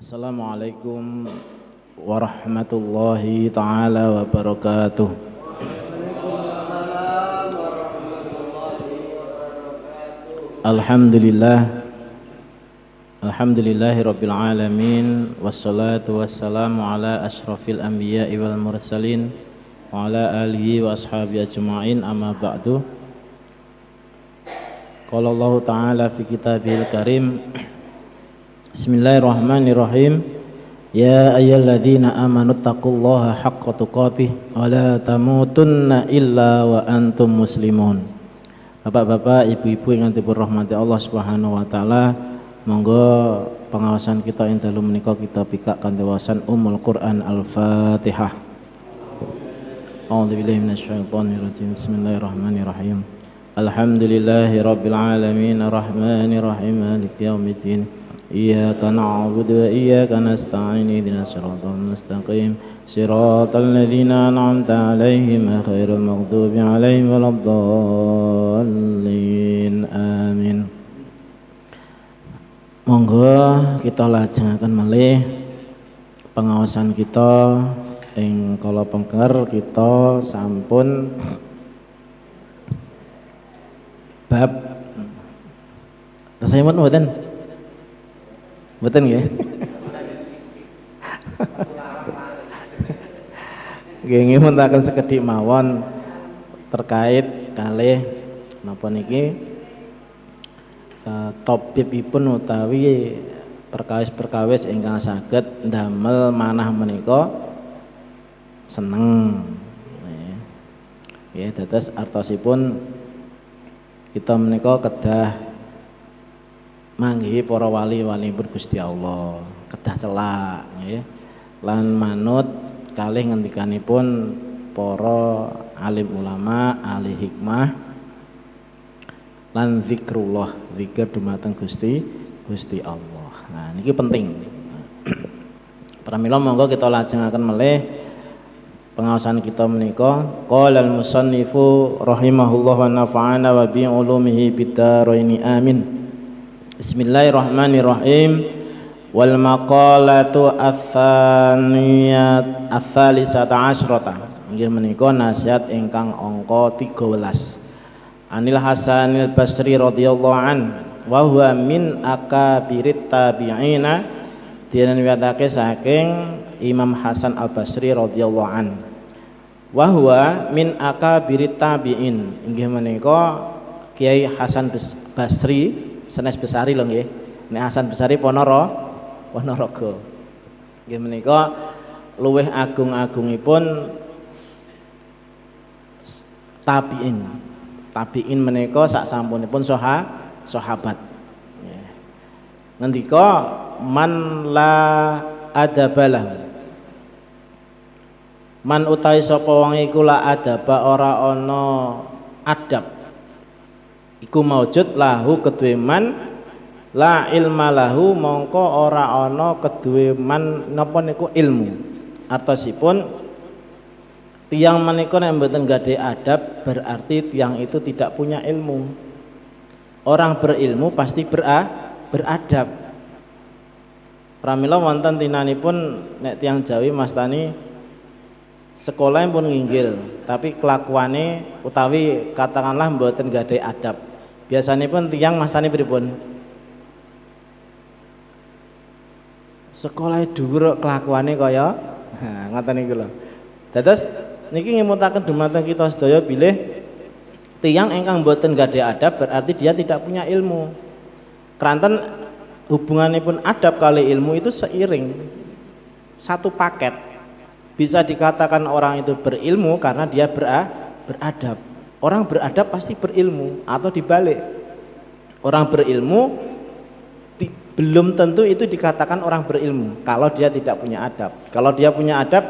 Assalamualaikum warahmatullahi taala wabarakatuh. Alhamdulillahi rabbil alamin, wassalatu wassalamu ala asyrafil anbiya'i wal mursalin wa ala alihi wa ashabihi ajma'in, amma ba'du. Qala Allah ta'ala fi kitabihil karim, Bismillahirrahmanirrahim. Ya ayyuhalladzina amanu taqullaha haqqa tuqatih wa la tamutunna illa wa antum muslimun. Bapak-bapak, ibu-ibu yang dirahmati Allah Subhanahu wa taala, monggo pengawasan kita ing dalu menika kita pikakan dewasan Ummul Quran Al-Fatihah. A'udzubillahi minasyaitonir rajim. Bismillahirrahmanirrahim. Alhamdulillahi rabbil alamin, arrahmanir rahim, maliki yaumiddin. Iyyaka na'budu wa iyyaka nasta'in, ihdinas siratal mustaqim, siratal ladzina an'amta 'alaihim ghairil maghdubi 'alaihim waladdallin. Amin. Monggo kita lajengaken malih pengawasan kita ing kala pengker kita sampun bab tasayyum mboten? Mboten nggih. Nggih ngemuntaken sekedhik mawon terkait kalih napa niki topikipun utawi perkawis-perkawis ingkang saged ndamel manah menika seneng. Nggih, dados artosipun kita menika kedah manggihi para wali-wali Gusti Allah, kedah celak nggih, lan manut kalih ngendikanipun para alim ulama, ahli hikmah lan zikrullah, zikir dumateng Gusti Allah. Nah, niki penting. Pramila monggo kita lajengaken melih pengawasan kita menika. Qala al-musannifu rahimahullah wa nafa'ana wa bi ulumihi bid-dharaini amin. Bismillahirrahmanirrahim. Wal maqalatu ats-tsaniyat ats-tsalisata asyrata. Inggih menika nasihat ingkang angka 13. Anil Hasanil Basri radhiyallahu an wa huwa min akabirit tabi'ina, diriwayatake saking Imam Hasan Al Basri radhiyallahu an. Wa huwa min akabirit tabi'in. Inggih menika Kiai Hasan Basri sanes Besari lho nggih. Nek Hasan Besari Ponorogo. Nggih menika luwih agung-agungipun tabi'in. Tabi'in menika sak sampunipun sahabat. Nggih. Ngendika man la adabalah. Man utawi sapa wong iku la adaba ora ana adab. Iku maujud lahu kedue man la ilma lahu, mongko ora ana kedue man napa niku ilmu. Artosipun tiyang menika nek mboten gadhe adab berarti tiyang itu tidak punya ilmu. Orang berilmu pasti beradab. Pramila wonten tinanipun nek tiyang Jawi mastani sekolah pun nginggil, tapi kelakuane utawi katakanlah mboten gadhe adab. Biasanipun tiyang mastani pripun? Sekolah dhuwur kelakuane kaya ngoten niku lho. Dados niki ngemutaken dumateng kita sedaya bilih tiyang ingkang mboten gadhe adab berarti dia tidak punya ilmu. Kranten hubunganipun adab kali ilmu itu seiring, satu paket. Bisa dikatakan orang itu berilmu karena dia beradab. Orang beradab pasti berilmu, atau dibalik. Orang berilmu belum tentu itu dikatakan orang berilmu kalau dia tidak punya adab. Kalau dia punya adab,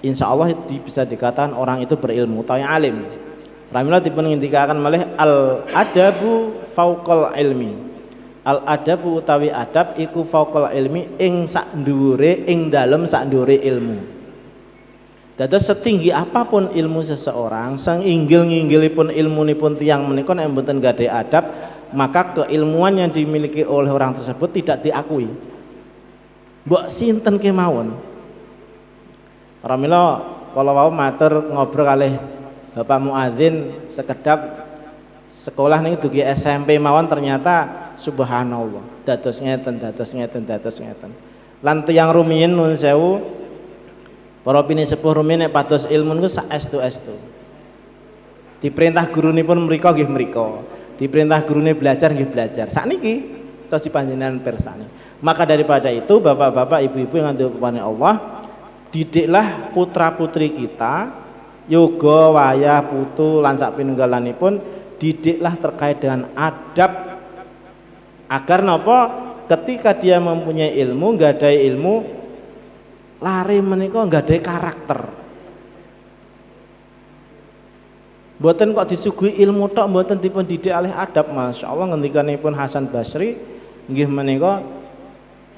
insya Allah bisa dikatakan orang itu berilmu atau yang alim. Pramila dipun ngendikaken malih al adabu fauqal ilmi. Al adabu utawi adab iku fauqal ilmi, ing sak dhuwure, ing dalem sak dhuwure ilmu. Dados setinggi apapun ilmu seseorang, sang inggil-inggilipun ilmunipun tiyang menika nek mboten gadhe adab, maka keilmuan yang dimiliki oleh orang tersebut tidak diakui. Mbok sinten kemawon. Pramila kala wau matur ngobrol kalih Bapak Muadzin sekedap sekolah ning dugi SMP mawon ternyata subhanallah dados ngeten. Lan tiyang rumiyin nuwun sewu para pinisepuh rumiyin nek pados ilmu niku saestu-estu. Diperintah gurunipun mriko nggih mriko, diperintah gurune belajar nggih belajar. Sakniki tos panjenengan pirsani. Maka daripada itu bapak-bapak, ibu-ibu yang diumpani Allah, didiklah putra-putri kita, yoga, wayah, putu lan sak pinunggalanipun didiklah terkait dengan adab agar napa ketika dia mempunyai ilmu, nggadai ilmu lari menika nggadai karakter. Mboten kok disuguhi ilmu tok mboten dipun didik oleh adab. Masyaallah ngendikanipun Hasan Basri nggih menika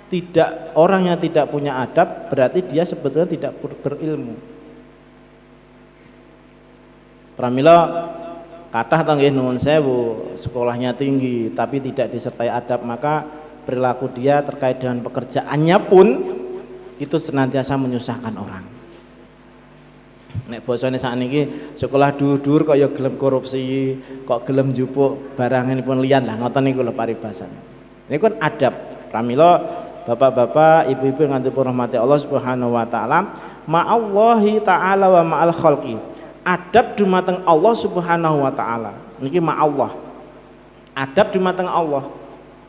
tidak, orang yang tidak punya adab berarti dia sebetulnya tidak berilmu. Pramila kathah to nggih nuwun sewu sekolahnya tinggi tapi tidak disertai adab, maka perilaku dia terkait dengan pekerjaannya pun itu senantiasa menyusahkan orang. Nek bosone sakniki sekolah dhuwur-dhuwur kok ya gelem korupsi, kok gelem njupuk baranganipun liyan lah, ngoten niku lho paribasane. Niku kan adab. Pramila bapak-bapak, ibu-ibu yang dipun rahmati Allah Subhanahu wa taala, ma'allahi ta'ala wa ma'al khalqi. Adab dumateng Allah Subhanahu wa taala. Niki ma'allah. Adab dumateng Allah.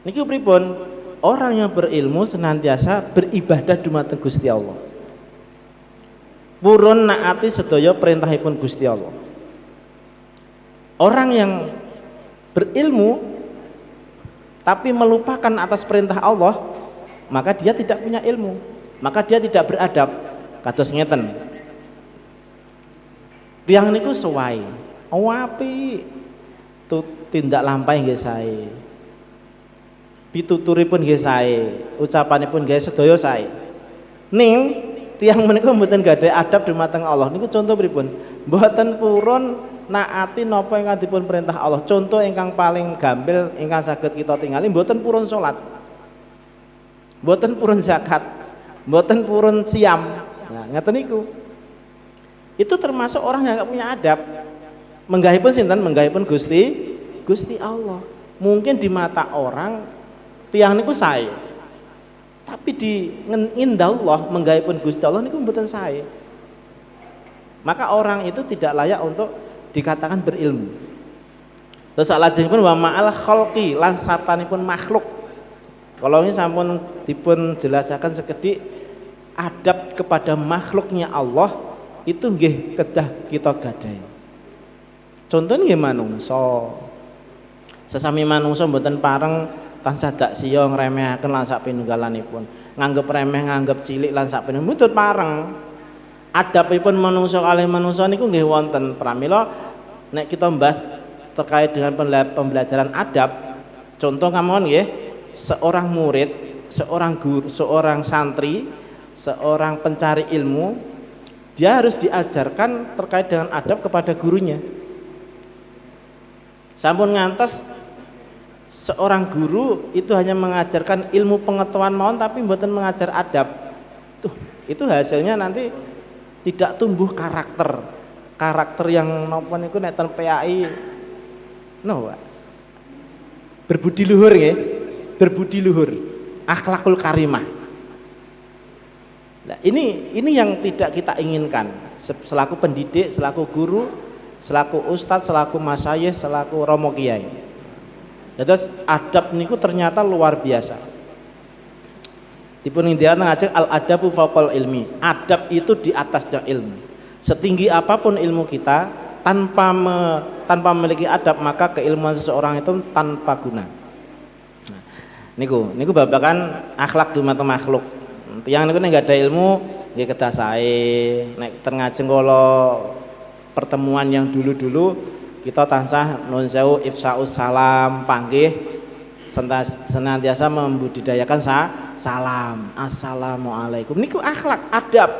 Niki pripun? Orang yang berilmu senantiasa beribadah dumateng Gusti Allah. Purun naati sedaya perintahipun Gusti Allah. Orang yang berilmu tapi melupakan atas perintah Allah, maka dia tidak punya ilmu, maka dia tidak beradab. Kados ngeten. Tiyang niku suwai, apik tindak lampahe nggih sae. Pituturipun nggih sae, ucapanipun nggih sedaya sae. Ning tiyang menika mboten gadhah adab dumateng Allah. Niku contoh pripun? Mboten purun naati napa ingkang dipun perintah Allah. Contoh ingkang paling gampil ingkang saged kita tingali, mboten purun salat. Mboten purun zakat. Mboten purun siam. Nah, ngeten niku. Itu termasuk orang yang enggak punya adab. Menggahipun sinten? Menggahipun Gusti Allah. Mungkin di mata orang tiyang niku sae. Tapi di indallah menggahipun Gusti Allah niku mboten sae. Maka orang itu tidak layak untuk dikatakan berilmu. Terus salajengipun wa ma'al khalqi lan satanipun makhluk. Kalau ini sampun dipun jelasaken sekedhik, adab kepada makhluknya Allah itu nggih kedah kita gadahi. Contohnya nggih manungsa. Sesami manungsa mboten pareng tansah dak siya ngremehaken lan sak pinunggalanipun. Nganggep remeh, nganggep cilik lan sak pinunggalan mboten pareng. Adabipun manungsa kalih manungsa niku nggih wonten. Pramila nek kita membahas terkait dengan pembelajaran adab, contoh kemawon nggih, seorang murid, seorang guru, seorang santri, seorang pencari ilmu, dia harus diajarkan terkait dengan adab kepada gurunya. Sampun ngantos seorang guru itu hanya mengajarkan ilmu pengetahuan mawon tapi mboten mengajar adab. Itu hasilnya nanti tidak tumbuh karakter yang napa niku nek ten PAI berbudi luhur nggih, berbudi luhur, akhlakul karimah. Nah, ini yang tidak kita inginkan selaku pendidik, selaku guru, selaku ustadz, selaku masyayikh, selaku romo kiai. Terus adab niku ternyata luar biasa. Dipun ngindikan ngajeng al adabu fauqal ilmi. Adab itu di atasnya ilmu. Setinggi apapun ilmu kita, tanpa memiliki adab maka keilmuan seseorang itu tanpa guna. Nah, niku babakan akhlak dumateng makhluk. Tiyang niku nek gak ada ilmu nggih kedah sae. Nek teng ngajeng kala pertemuan yang dulu-dulu kita tansah nuwun sewu ifsaus salam, panggih senantiasa membudidayakan salam, assalamualaikum. Niku akhlak, adab.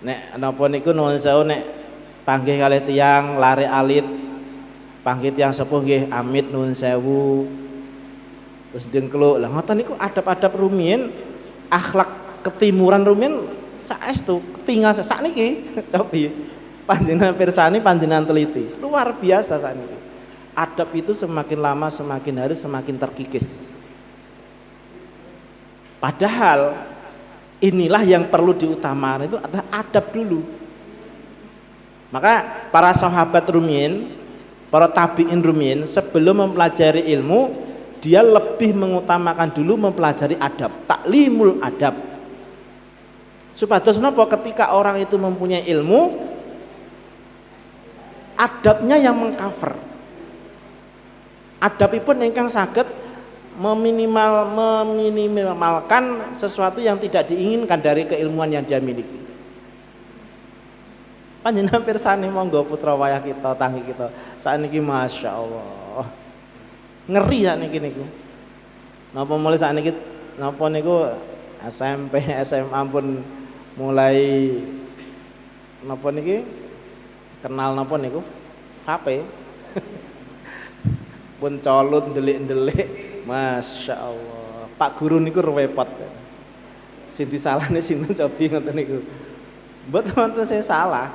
Nek napa niku nuwun sewu nek panggih kalih tiyang lare alit, panggih tiyang sepuh nggih amit nuwun sewu. Terus dengkluk. Lah ngoten niku adab-adab rumiyin, akhlak ketimuran rumiyin saestu ketinggal sakniki. Cobi panjenengan pirsani, panjenengan teliti. Luar biasa sakniki. Adab itu semakin lama semakin hari semakin terkikis. Padahal inilah yang perlu diutamakan itu adalah adab dulu. Maka para sahabat rumiyin, para tabi'in rumiyin sebelum mempelajari ilmu, dia lebih mengutamakan dulu mempelajari adab, taklimul adab. Supados napa ketika orang itu mempunyai ilmu, adabnya yang mengcover. Adabipun ingkang saged meminimalkan sesuatu yang tidak diinginkan dari keilmuan yang dia miliki. Panjenengan pirsani monggo putra wayah kita, tanggi kita. Sakniki Masya Allah. Ngeri sakniki niku. Napa mulai sakniki napa niku SMP, SMA pun mulai napa niki kenal napa niku vape. Pun colut ndelik-ndelik. Masya Allah. Pak guru niku repot. Sing disalahne sinten cobi ngoten niku. Mboten wonten saya salah.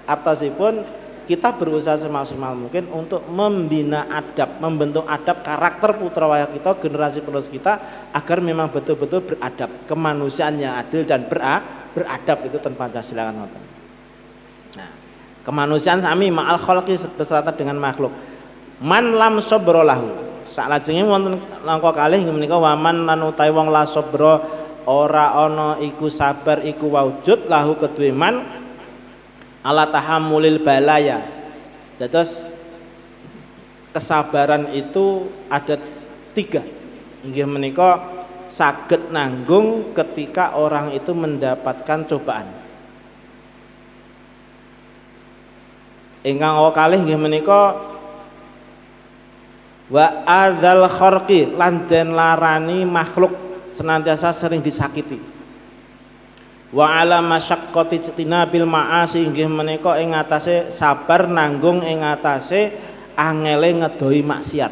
Artosipun kita berusaha semaksimal mungkin untuk membina adab, membentuk adab karakter putra wayah kita, generasi penerus kita agar memang betul-betul beradab, kemanusiaan yang adil dan beradab itu ten Pancasila kan ngoten. Nah, kemanusiaan sami ma'al khalqi beserta dengan makhluk. Man lam sabra lahu. Salajengipun wonten langkah kalih menika waman lan utawi wong la sabra ora ana iku sabar iku wujud lahu kedue man ala tahammulil balaya. Dados kesabaran itu ada 3. Inggih menika saged nanggung ketika orang itu mendapatkan cobaan. Ingkang kalih inggih menika wa adzal kharqi lan den larani makhluk senantiasa sering disakiti. Wa ala masyaqqati tinabil ma'asi inggih menika ing atase sabar nanggung ing atase angele ngedoi maksiat.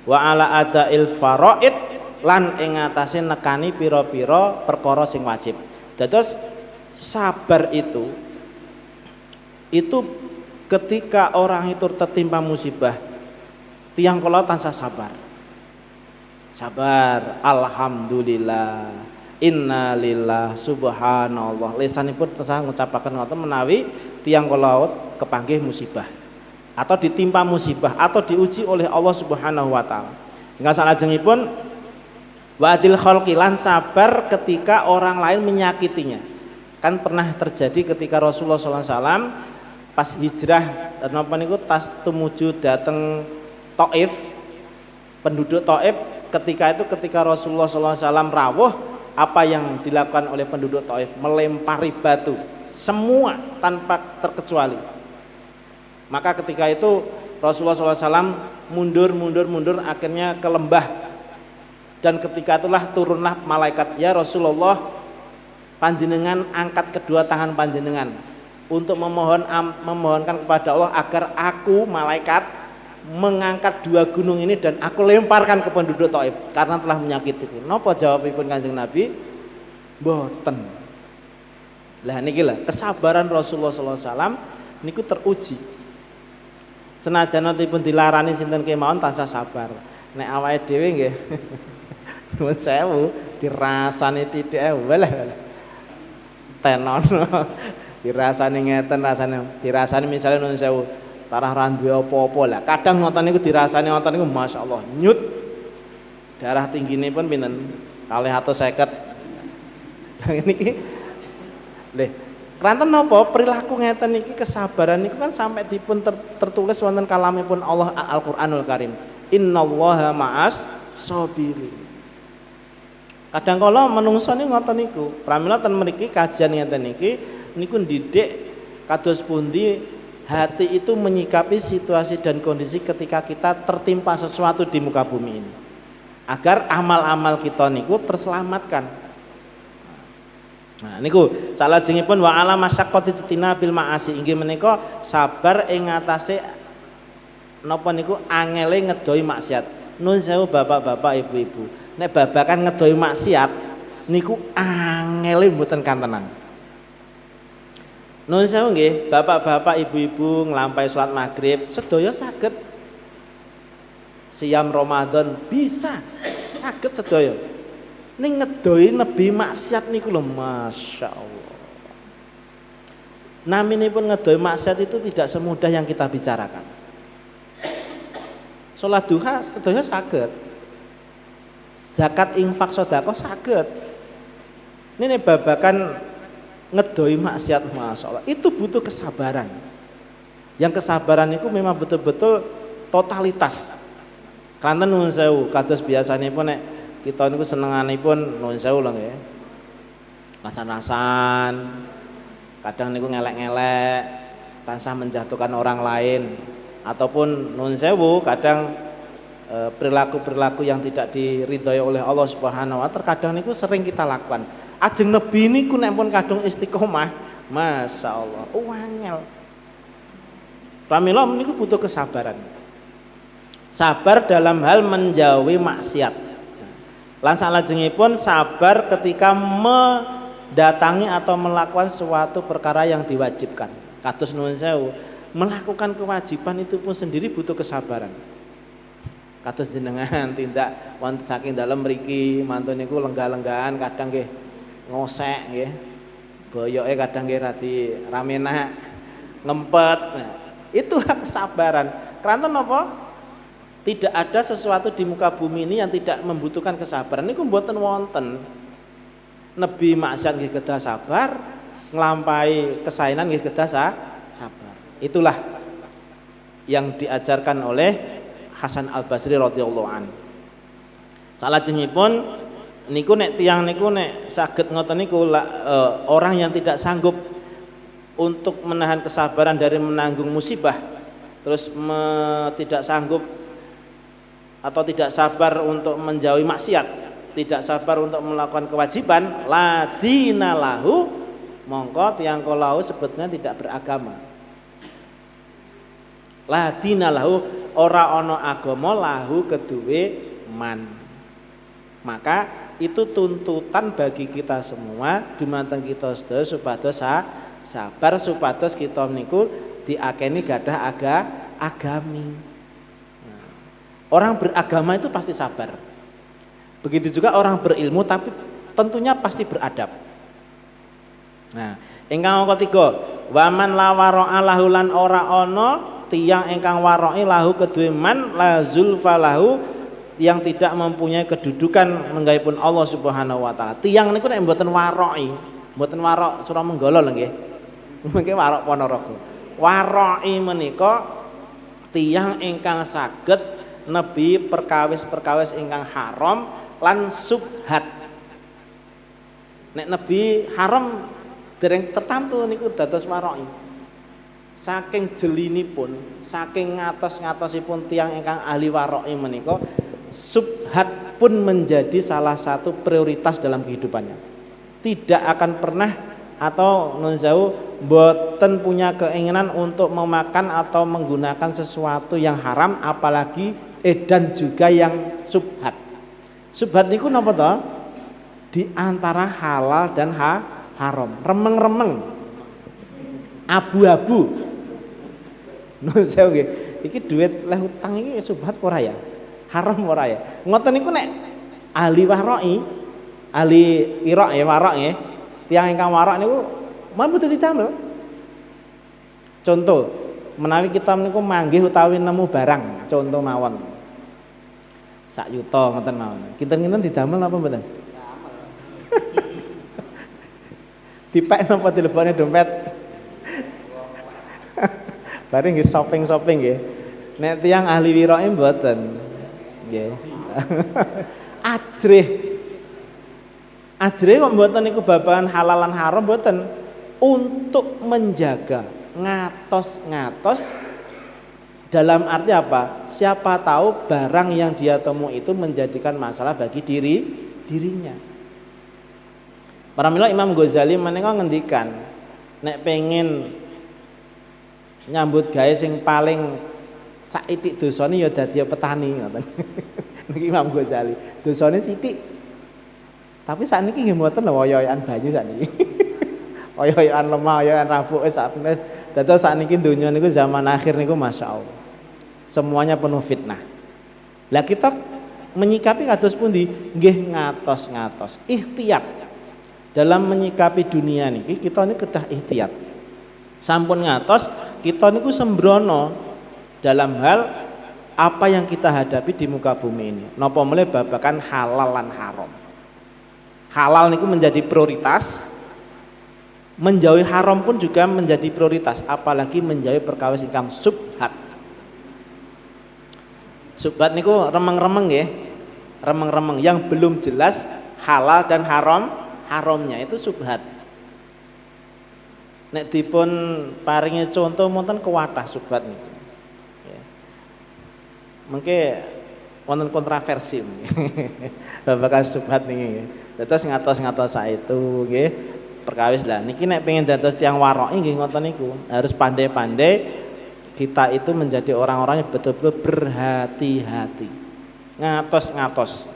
Wa ala adail faraid lan ing atase nekani pira-pira perkara sing wajib. Dados sabar itu ketika orang itu tertimpa musibah, tiyang kula tansah sabar. Sabar, alhamdulillah. Innalillah subhanallah. Lisanipun tansah ngucapaken ngoten menawi tiyang kula kepanggih musibah atau ditimpa musibah atau diuji oleh Allah Subhanahu wa taala. Ingkang salajengipun wa adil khalqi lan sabar ketika orang lain menyakitinya. Kan pernah terjadi ketika Rasulullah SAW pas hijrah napa niku tas tumuju dateng Taif, penduduk Taif ketika Rasulullah SAW rawuh, apa yang dilakukan oleh penduduk Taif? Melempari batu semua tanpa terkecuali. Maka ketika itu Rasulullah SAW mundur akhirnya ke lembah, dan ketika itulah turunlah malaikat. Ya Rasulullah, panjenengan angkat kedua tangan panjenengan untuk memohonkan kepada Allah agar aku malaikat mengangkat 2 gunung ini dan aku lemparkan ke penduduk Taif karena telah menyakitiku. Napa jawabipun Kanjeng Nabi? Mboten. Lah niki lah kesabaran Rasulullah SAW niku teruji. Senajan pun dilarani sinten kemawon tansah sabar. Nek awake dhewe nggih nuwun sewu dirasani titik walah. Tenon. Dirasani ngeten rasane. Dirasani misalnya nuwun sewu tarah randuwe apa-apa lah. Kadang ngoten niku dirasani ngoten niku masyaallah nyut. Darah tinggine pun pinten? 250. Niki lho, kranten napa perilaku ngeten niki kesabaran niku kan sampai dipun tertulis wonten kalamipun Allah Al-Qur'anul Karim. Innallaha ma'as sabirin. Kadang kala menungso niku ngoten niku. Pramila ten mriki kajian ngeten niki niku ndidik kados pundi hati itu menyikapi situasi dan kondisi ketika kita tertimpa sesuatu di muka bumi ini, agar amal-amal kita niku terselamatkan. Nah niku salajengipun wa ala masyaqqati bil ma'asi inggih menika sabar ing ngatasé napa niku angele ngedoi maksiat. Nun sewu bapak-bapak, ibu-ibu. Nek babakan ngedoi maksiat niku angele mboten kantenan. Nun sewu nggih, bapak-bapak, ibu-ibu nglampahi salat maghrib sedaya saged. Siam Ramadan bisa saged sedaya. Ning ngedoi nebi maksiat niku lho Masya Allah. Naminipun ngedoi maksiat itu tidak semudah yang kita bicarakan. Sholat duha sedaya saged. Zakat infak sedekah saged. Ini babakan ngedoi maksiat Masya Allah. Itu butuh kesabaran. Yang kesabaran itu memang betul-betul totalitas. Karena nuwun sewu kados biasanipun nek kita niku senenganipun nuwun sewu lho nggih. Rasan-rasan. Kadang niku ngelek-ngelek, tansah menjatuhkan orang lain. Ataupun nun sewu kadang perilaku-perilaku yang tidak diridhoi oleh Allah Subhanahu wa taala terkadang niku sering kita lakukan. Ajeng nebi niku nek pun kadung istiqomah, Masya Allah, wangel. Pramila niku butuh kesabaran. Sabar dalam hal menjauhi maksiat. Lan salajengipun sabar ketika mendatangi atau melakukan suatu perkara yang diwajibkan. Kados nuwun sewu, melakukan kewajiban itu pun sendiri butuh kesabaran. Kados jenengan tindak wonten saking dalem mriki mantun niku lenggah-lenggahan kadang nggih ngosek nggih. Boyoke kadang nggih radi ramenak, ngempet. Nah, itulah kesabaran. Kranten napa? Tidak ada sesuatu di muka bumi ini yang tidak membutuhkan kesabaran. Niku mboten wonten. Nebi maksiat nggih kedah sabar, nglampahi kesaenan nggih kedah sabar. Itulah yang diajarkan oleh Hasan Al-Basri radhiyallahu anhu. Salajengipun niku nek tiyang niku nek saged ngoten niku orang yang tidak sanggup untuk menahan kesabaran dari menanggung musibah, terus tidak sanggup atau tidak sabar untuk menjauhi maksiat, tidak sabar untuk melakukan kewajiban, ladina lahu, mongko tiyang kolau sebetulnya tidak beragama. Ladina lahu, ora ana agama lahu keduwe man. Maka itu tuntutan bagi kita semua dumateng kita sedaya supados sabar supados kita niku diakeni gadah agami. Nah, orang beragama itu pasti sabar. Begitu juga orang berilmu tapi tentunya pasti beradab. Nah, ingkang ketiga, waman la wara'a lahu lan ora ana tiyang ingkang waro'i lahu kedue man la zulfa lahu yang tidak mempunyai kedudukan menggayipun Allah Subhanahu wa taala. Tiyang niku nek mboten waro'i, mboten warok Surah Menggala lho nggih. Mengke warok Ponorogo. Waro'i menika tiyang ingkang saged nebi perkawis-perkawis ingkang haram lan subhat. Nek nebi haram dereng tertamtu niku dados waro'i. Saking jelinipun, saking ngatos-ngatosipun tiyang ingkang ahli waro'i menika, subhat pun menjadi salah satu prioritas dalam kehidupannya. Tidak akan pernah atau nun sewu boten punya keinginan untuk memakan atau menggunakan sesuatu yang haram, apalagi dan juga yang subhat. Subhat niku napa to? Di antara halal dan haram, remeng-remeng, abu-abu. Nun sewu nggih, iki duit leh utang iki subhat ora ya? Haram ora ya? Ngoten niku nek ahli waro'i, ahli irok ya warok nggih. Tiyang ingkang warok niku mboten didamel. Contoh, menawi kita niku manggih utawi nemu barang, contoh mawon. Sak yuta ngoten mawon. Kinten-kinten didamel napa mboten? Dipek napa dilebokne dompet? Bareng nggih shopping-shopping nggih. Nek tiyang ahli wiroke mboten. Nggih. Ajrih kok mboten niku babagan halal lan haram mboten. Untuk menjaga ngatos-ngatos dalam arti apa? Siapa tahu barang yang dia temu itu menjadikan masalah bagi dirinya. Para mila Imam Ghazali menika ngendikan nek pengen nyambut gawe sing paling saithik dosane ya dadi petani ngoten. Niki Imam Ghazali. Dosane sithik. Tapi sakniki nggih mboten waya-wayan banyu sakniki. Waya-wayan lemah, waya-wayan rabuk wis sakmene. Dados sakniki donya niku zaman akhir niku masyaallah. Semuanya penuh fitnah. Lah kita menyikapi kados pundi? Nggih ngatos-ngatos, ihtiyat. Dalam menyikapi dunia niki kita niku kedah ihtiyat. Sampun ngatos kita niku sembrono dalam hal apa yang kita hadapi di muka bumi ini. Napa mulai babakan halal lan haram. Halal niku menjadi prioritas, menjauhi haram pun juga menjadi prioritas, apalagi menjauhi perkawis ingkang subhat. Subhat niku remeng-remeng nggih. Remeng-remeng yang belum jelas halal dan haramnya itu subhat. Nek dipun paringi contoh wonten kuwathah subhat niku. Mengke wonten kontroversi babagan subhat niki. Dados ngatos-ngatos itu nggih perkawis lah niki nek pengen dados tiyang waroki nggih ngoten niku harus pandai-pandai kita itu menjadi orang-orang yang betul-betul berhati-hati. Ngatos-ngatos.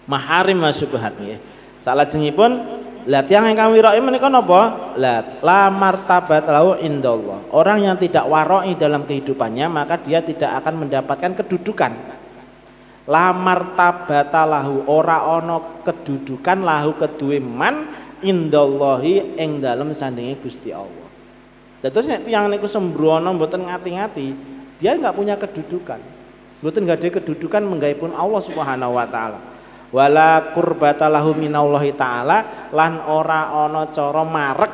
Maharim wa subhat nggih. Salajengipun lah tiyang ingkang wiroi menika napa? La martabat lahu indallah. Orang yang tidak waroi dalam kehidupannya maka dia tidak akan mendapatkan kedudukan. La martabata lahu ora ana kedudukan lahu keduwe man indallahi ing dalem sandinge Gusti Allah. Dados nek tiyang niku sembrono mboten ngati-ngati, dia enggak punya kedudukan. Mboten gadhe kedudukan menggahipun Allah Subhanahu wa taala. Wala qurbata lahu minallahi taala lan ora ana cara marek,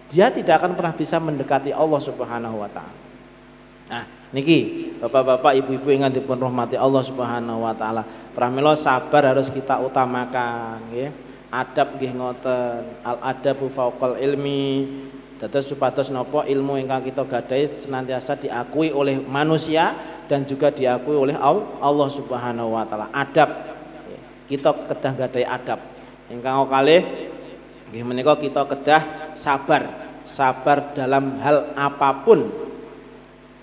dia tidak akan pernah bisa mendekati Allah Subhanahu wa taala. Nah, niki bapak-bapak, ibu-ibu yang dipun rahmati Allah Subhanahu wa taala, pramila sabar harus kita utamakan nggih. Adab nggih ngoten, al adabu fauqal ilmi. Dados supados napa ilmu ingkang kita gadahi senantiasa diakui oleh manusia dan juga diakui oleh Allah Subhanahu wa taala. Adab. Kita kedah gadahi adab. Ingkang kalih nggih menika kita kedah sabar. Sabar dalam hal apapun.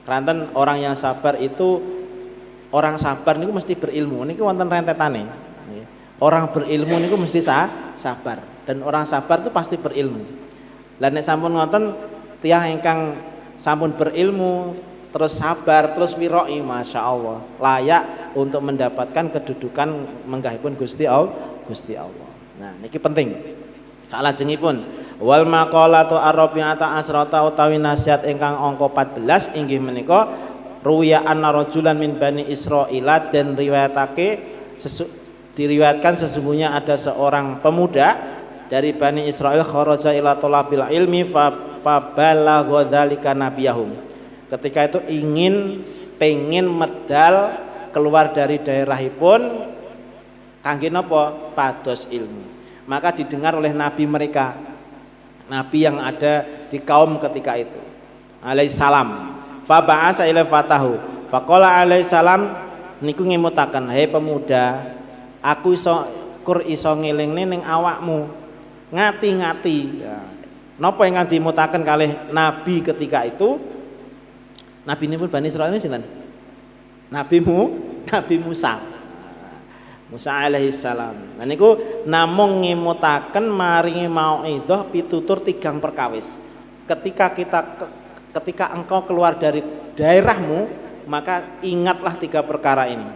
Keranten orang yang sabar itu, orang sabar niku mesti berilmu. Niku wonten rentetane. Orang berilmu niku mesti sabar dan orang sabar itu pasti berilmu. Lah nek sampun ngoten tiyang ingkang sampun berilmu terus sabar terus wiroi, masya Allah layak untuk mendapatkan kedudukan menggahipun Gusti Allah. Nah niki penting. Salajengipun wal maqalatu ar-rabi'ata asrata utawi nasihat ingkang angka 14 inggih menika ruwiya anna rajulan min bani Israila, dan diriwayatkan sesungguhnya ada seorang pemuda dari Bani Israel kharaja ila talabil ilmi fa balagha dzalika nabiyahum. Ketika itu pengen medal keluar dari daerahipun kangge napa? Pados ilmu. Maka didengar oleh nabi mereka, nabi yang ada di kaum ketika itu, alaihissalam. Fa ba'asa ila fatahu faqala alaihissalam niku ngemutaken, hei pemuda, aku iso ngelingne ning awakmu, ngati-ngati ya. Napa ingkang dimutaken kalih nabi ketika itu? Nabi ini pun Bani Israil ini sinten? Nabi Musa. Musa alaihissalam. Nah niku namung ngemutaken maringi mauidhah pitutur 3 perkawis. Ketika engkau keluar dari daerahmu, maka ingatlah 3 perkara ini.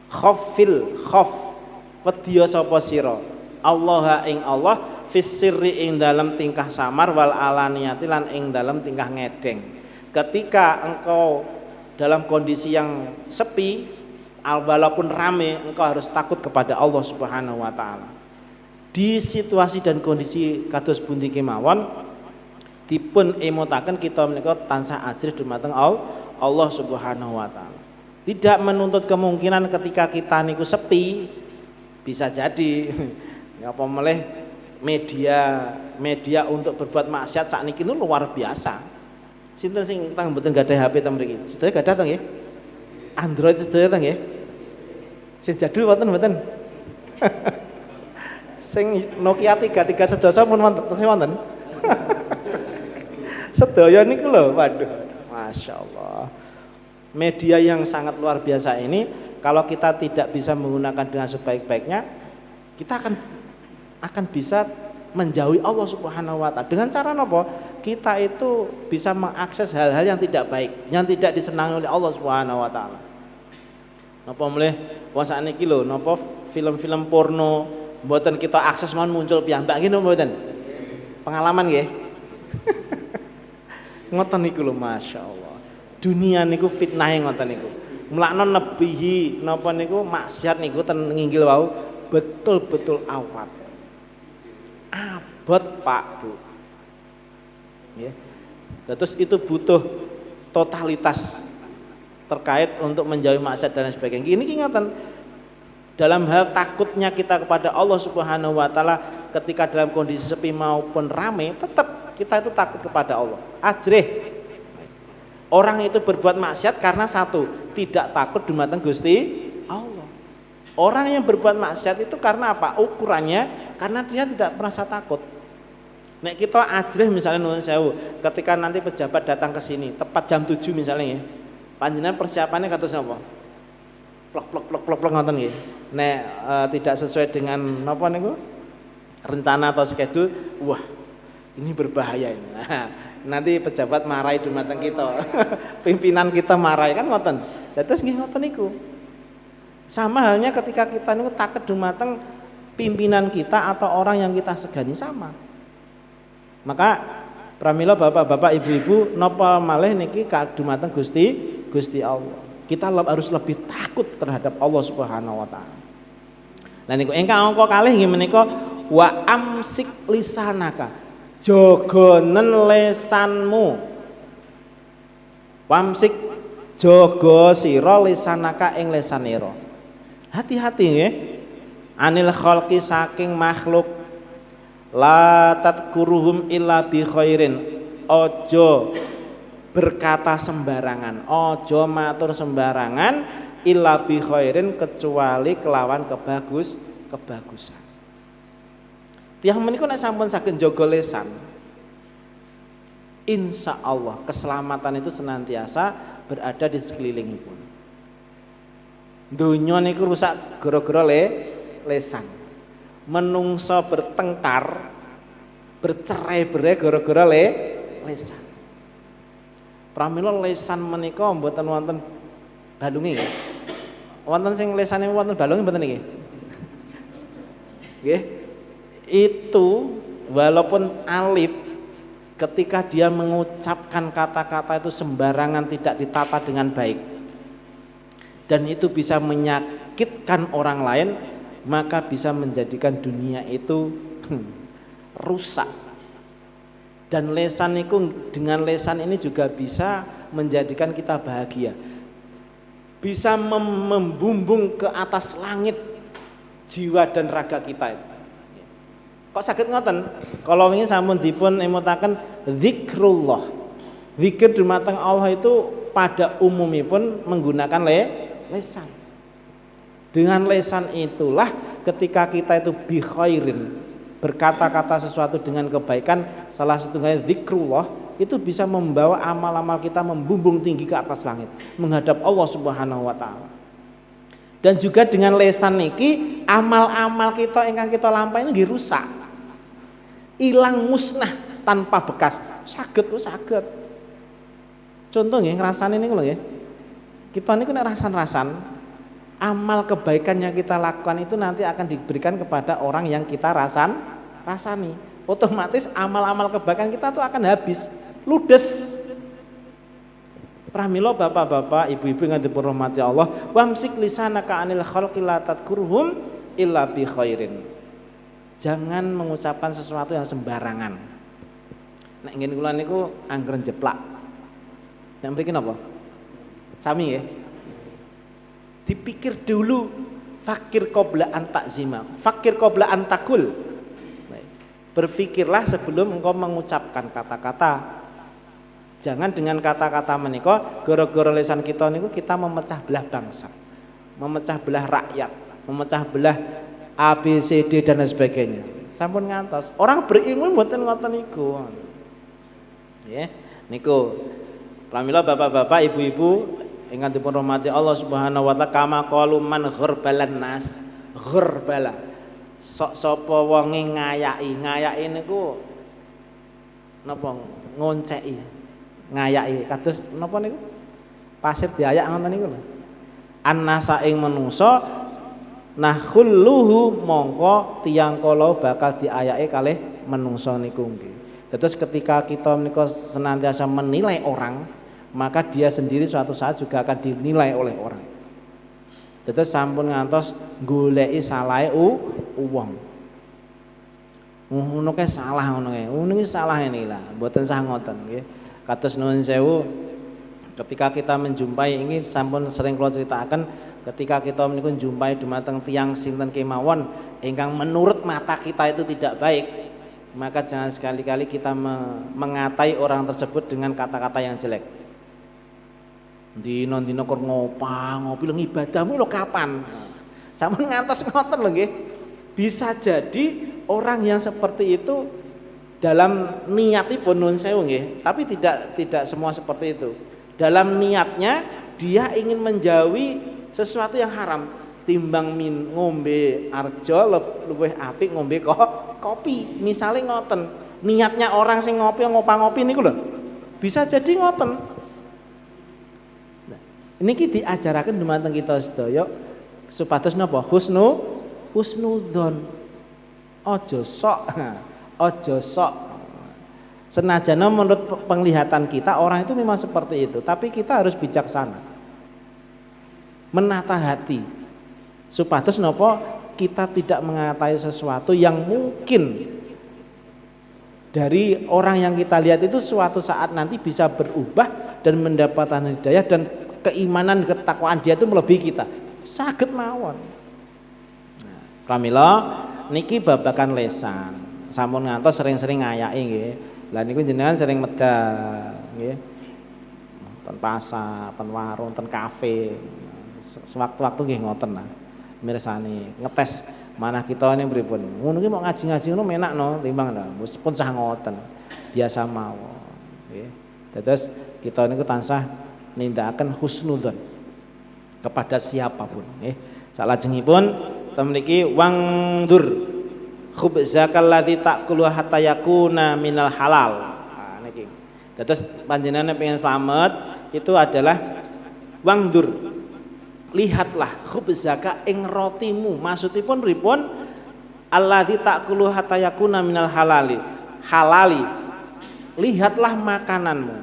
Khof wedya sapa sira Allah ing Allah fis sirri ing dalam tingkah samar wal alaniyati lan ing dalam tingkah ngedeng. Ketika engkau dalam kondisi yang sepi, walaupun rame, engkau harus takut kepada Allah Subhanahu wa taala. Di situasi dan kondisi kados pundi kemawon dipun emutaken kita menika tansah ajrih dumateng Allah Subhanahu wa taala. Tidak menuntut kemungkinan ketika kita niku sepi, bisa jadi apa meleh media untuk berbuat maksiat sakniki niku luar biasa. Sinten sing tang mboten gadah HP teng mriki? Sedaya gadah teng nggih? Android sedaya teng nggih? Sing jadul wonten mboten? Sing Nokia 33 sedasa pun wonten. Sedaya niku lho, waduh, Masya Allah. Media yang sangat luar biasa ini kalau kita tidak bisa menggunakan dengan sebaik-baiknya, kita akan bisa menjauhi Allah Subhanahu wa taala. Dengan cara apa? Kita itu bisa mengakses hal-hal yang tidak baik, yang tidak disenangi oleh Allah Subhanahu wa taala. Napa mulih wong sakniki lho, napa film-film porno mboten kita akses mawon muncul piyambak nggih mboten? Pengalaman nggih. Ngoten niku lho masyaallah. Dunia niku fitnahe ngoten niku. Mlakno nebihi napa niku maksiat niku ten nginggil wau betul-betul awat. Abot Pak Bu. Ya. Terus itu butuh totalitas terkait untuk menjauhi maksiat dan sebagainya. Ini ingatan dalam hal takutnya kita kepada Allah Subhanahu wa taala ketika dalam kondisi sepi maupun rame, tetap kita itu takut kepada Allah. Ajrih. Orang itu berbuat maksiat karena satu, tidak takut dumateng Gusti Allah. Orang yang berbuat maksiat itu karena apa? Ukurannya karena dia tidak merasa takut. Nek kita ajrih misalnya nuwun sewu, ketika nanti pejabat datang ke sini tepat jam 7 misalnya ya. Panjenengan persiapannya kados napa? Plok ngoten nggih. Nek tidak sesuai dengan napa niku? Rencana atau schedule, wah, ini berbahaya ini. Nanti pejabat marahi dumateng kita. Pimpinan kita marahi kan ngoten. Dados nggih ngoten niku. Sama halnya ketika kita niku takut dumateng pimpinan kita atau orang yang kita segani sama. Maka pramila bapak-bapak, ibu-ibu napa malih niki dumateng Gusti Allah. Kita harus lebih takut terhadap Allah Subhanahu wa taala. Lah niku ingkang angka kalih nggih menika wa amsik lisanaka. Jogonen lesanmu. Wamsik jaga sira lisanaka ing lesanira. Hati-hati nggih. Anil khalqi saking makhluk. La tadkuruhum illa bi khairin. Ojo berkata sembarangan, ojo matur sembarangan illa bi khairin kecuali kelawan kebagusan. Tiyang menika nek sampun saged njaga lesan, insya Allah keselamatan itu senantiasa berada di sekelilingipun. Donya niku rusak gara-gara lesan. Menungso bertengkar, bercerai-berai gara-gara lesan. Pramila lesan menika mboten wonten balunge nggih. Wonten sing lesane wonten balunge mboten nggih. Nggih. Itu walaupun alit ketika dia mengucapkan kata-kata itu sembarangan, tidak ditata dengan baik, dan itu bisa menyakitkan orang lain, maka bisa menjadikan dunia itu rusak. Dan lesan itu, dengan lesan ini juga bisa menjadikan kita bahagia, bisa membumbung ke atas langit jiwa dan raga kita itu. Kok sakit ngoten? Kalau ingin sampun dipun emutaken zikrullah. Zikir dumateng Allah itu pada umumipun menggunakan lesan. Dengan lesan itulah ketika kita itu bi khairin, berkata-kata sesuatu dengan kebaikan, salah satunya zikrullah, itu bisa membawa amal-amal kita membumbung tinggi ke atas langit menghadap Allah Subhanahu wa taala. Dan juga dengan lesan niki amal-amal kita ingkang kita lampahi nggih rusak. Ilang musnah tanpa bekas. Saged. Contoh nggih ngrasane niku lho nggih. Kita niku nek rasan-rasan amal kebaikan yang kita lakukan itu nanti akan diberikan kepada orang yang kita rasani. Otomatis amal-amal kebaikan kita tuh akan habis, ludes. Pramila bapak-bapak, ibu-ibu yang dirahmati Allah, wamsik lisanaka anil khalqi la tadkurhum illa bi khairin. Jangan mengucapkan sesuatu yang sembarangan. Nek ngene kula niku anggeren jeplak. Nek mriki napa? Sami nggih. Dipikir dulu, fakir qabla an takzima, fakir qabla an takul. Berfikirlah sebelum engkau mengucapkan kata-kata. Jangan dengan kata-kata menika gara-gara lisan kita niku kita memecah belah bangsa, memecah belah rakyat, memecah belah A, B, C, D dan sebagainya. Sampun ngantos. Orang berilmu mboten ngoten niku. Nggih, niku. Pramila bapak-bapak, ibu-ibu ingkang dipun rahmati Allah Subhanahu wa taala, kama qalu man gharbalan nas, gharbala. Sok sapa wonge ngayaki niku napa ngonceki. Ngayaki kados napa niku? Pasir diayak ngoten niku lho. Annasa ing manungsa nakhulluhu mongko tiyang kala bakal diayake kalih manungsa niku nggih. Terus ketika kita menika senantiasa menilai orang, maka dia sendiri suatu saat juga akan dinilai oleh orang. Terus sampun ngantos goleki salahe wong. Ngono kae salah ngono kae. Ngono iki salah ini lah, mboten sah ngoten nggih. Kados nuwun sewu, ketika kita menjumpai ini sampun sering kula critakaken, ketika kita menika njumpai dumateng tiyang sinten kemawon ingkang menurut mata kita itu tidak baik, maka jangan sekali-kali kita mengatai orang tersebut dengan kata-kata yang jelek. Dino kok ngopi lho ngibadahmu lho kapan? Sampun ngantos ngoten lho nggih. Bisa jadi orang yang seperti itu dalam niatipun nun sewu nggih, tapi tidak semua seperti itu. Dalam niatnya dia ingin menjauhi sesuatu yang haram, timbang ngombe arjo luwih apik ngombe kopi. Misalnya ngoten, niatnya orang sing ngopi niku lho. Bisa jadi ngoten. Nah, niki diajaraken dumateng kita sedaya supados napa? Husnudzon. Aja sok. Senajan menurut penglihatan kita orang itu memang seperti itu, tapi kita harus bijaksana. Menata hati. Supados napa kita tidak mengatai sesuatu yang mungkin dari orang yang kita lihat itu suatu saat nanti bisa berubah dan mendapatkan hidayah dan keimanan ketakwaan dia itu melebihi kita. Saged mawon. Nah, pramila niki babakan lesan. Sampun ngantos sering-sering ngayaki nggih. Lah niku jenengan sering medal nggih. Ten pasar, ten warung, ten kafe. Sewaktu-waktu nggih ngoten lah. Mirsani ngetes manah kita ini pripun. Ngono ki mau ngaji-ngaji ngono menakno timbang lho. Pun sah ngoten. Biasa mawon nggih. Dados kita niku tansah nindakaken husnudzon kepada siapapun nggih. Salajengipun ten mriki wangdur khubzakal ladzi ta'kulu hatta yakuna minal halal. Nah niki. Dados panjenengan pengen slamet itu adalah wangdur. Lihatlah khubzaka ing rotimu. Maksudipun pripun? Alladzi ta'kulu hatta yakuna minal halali. Lihatlah makananmu.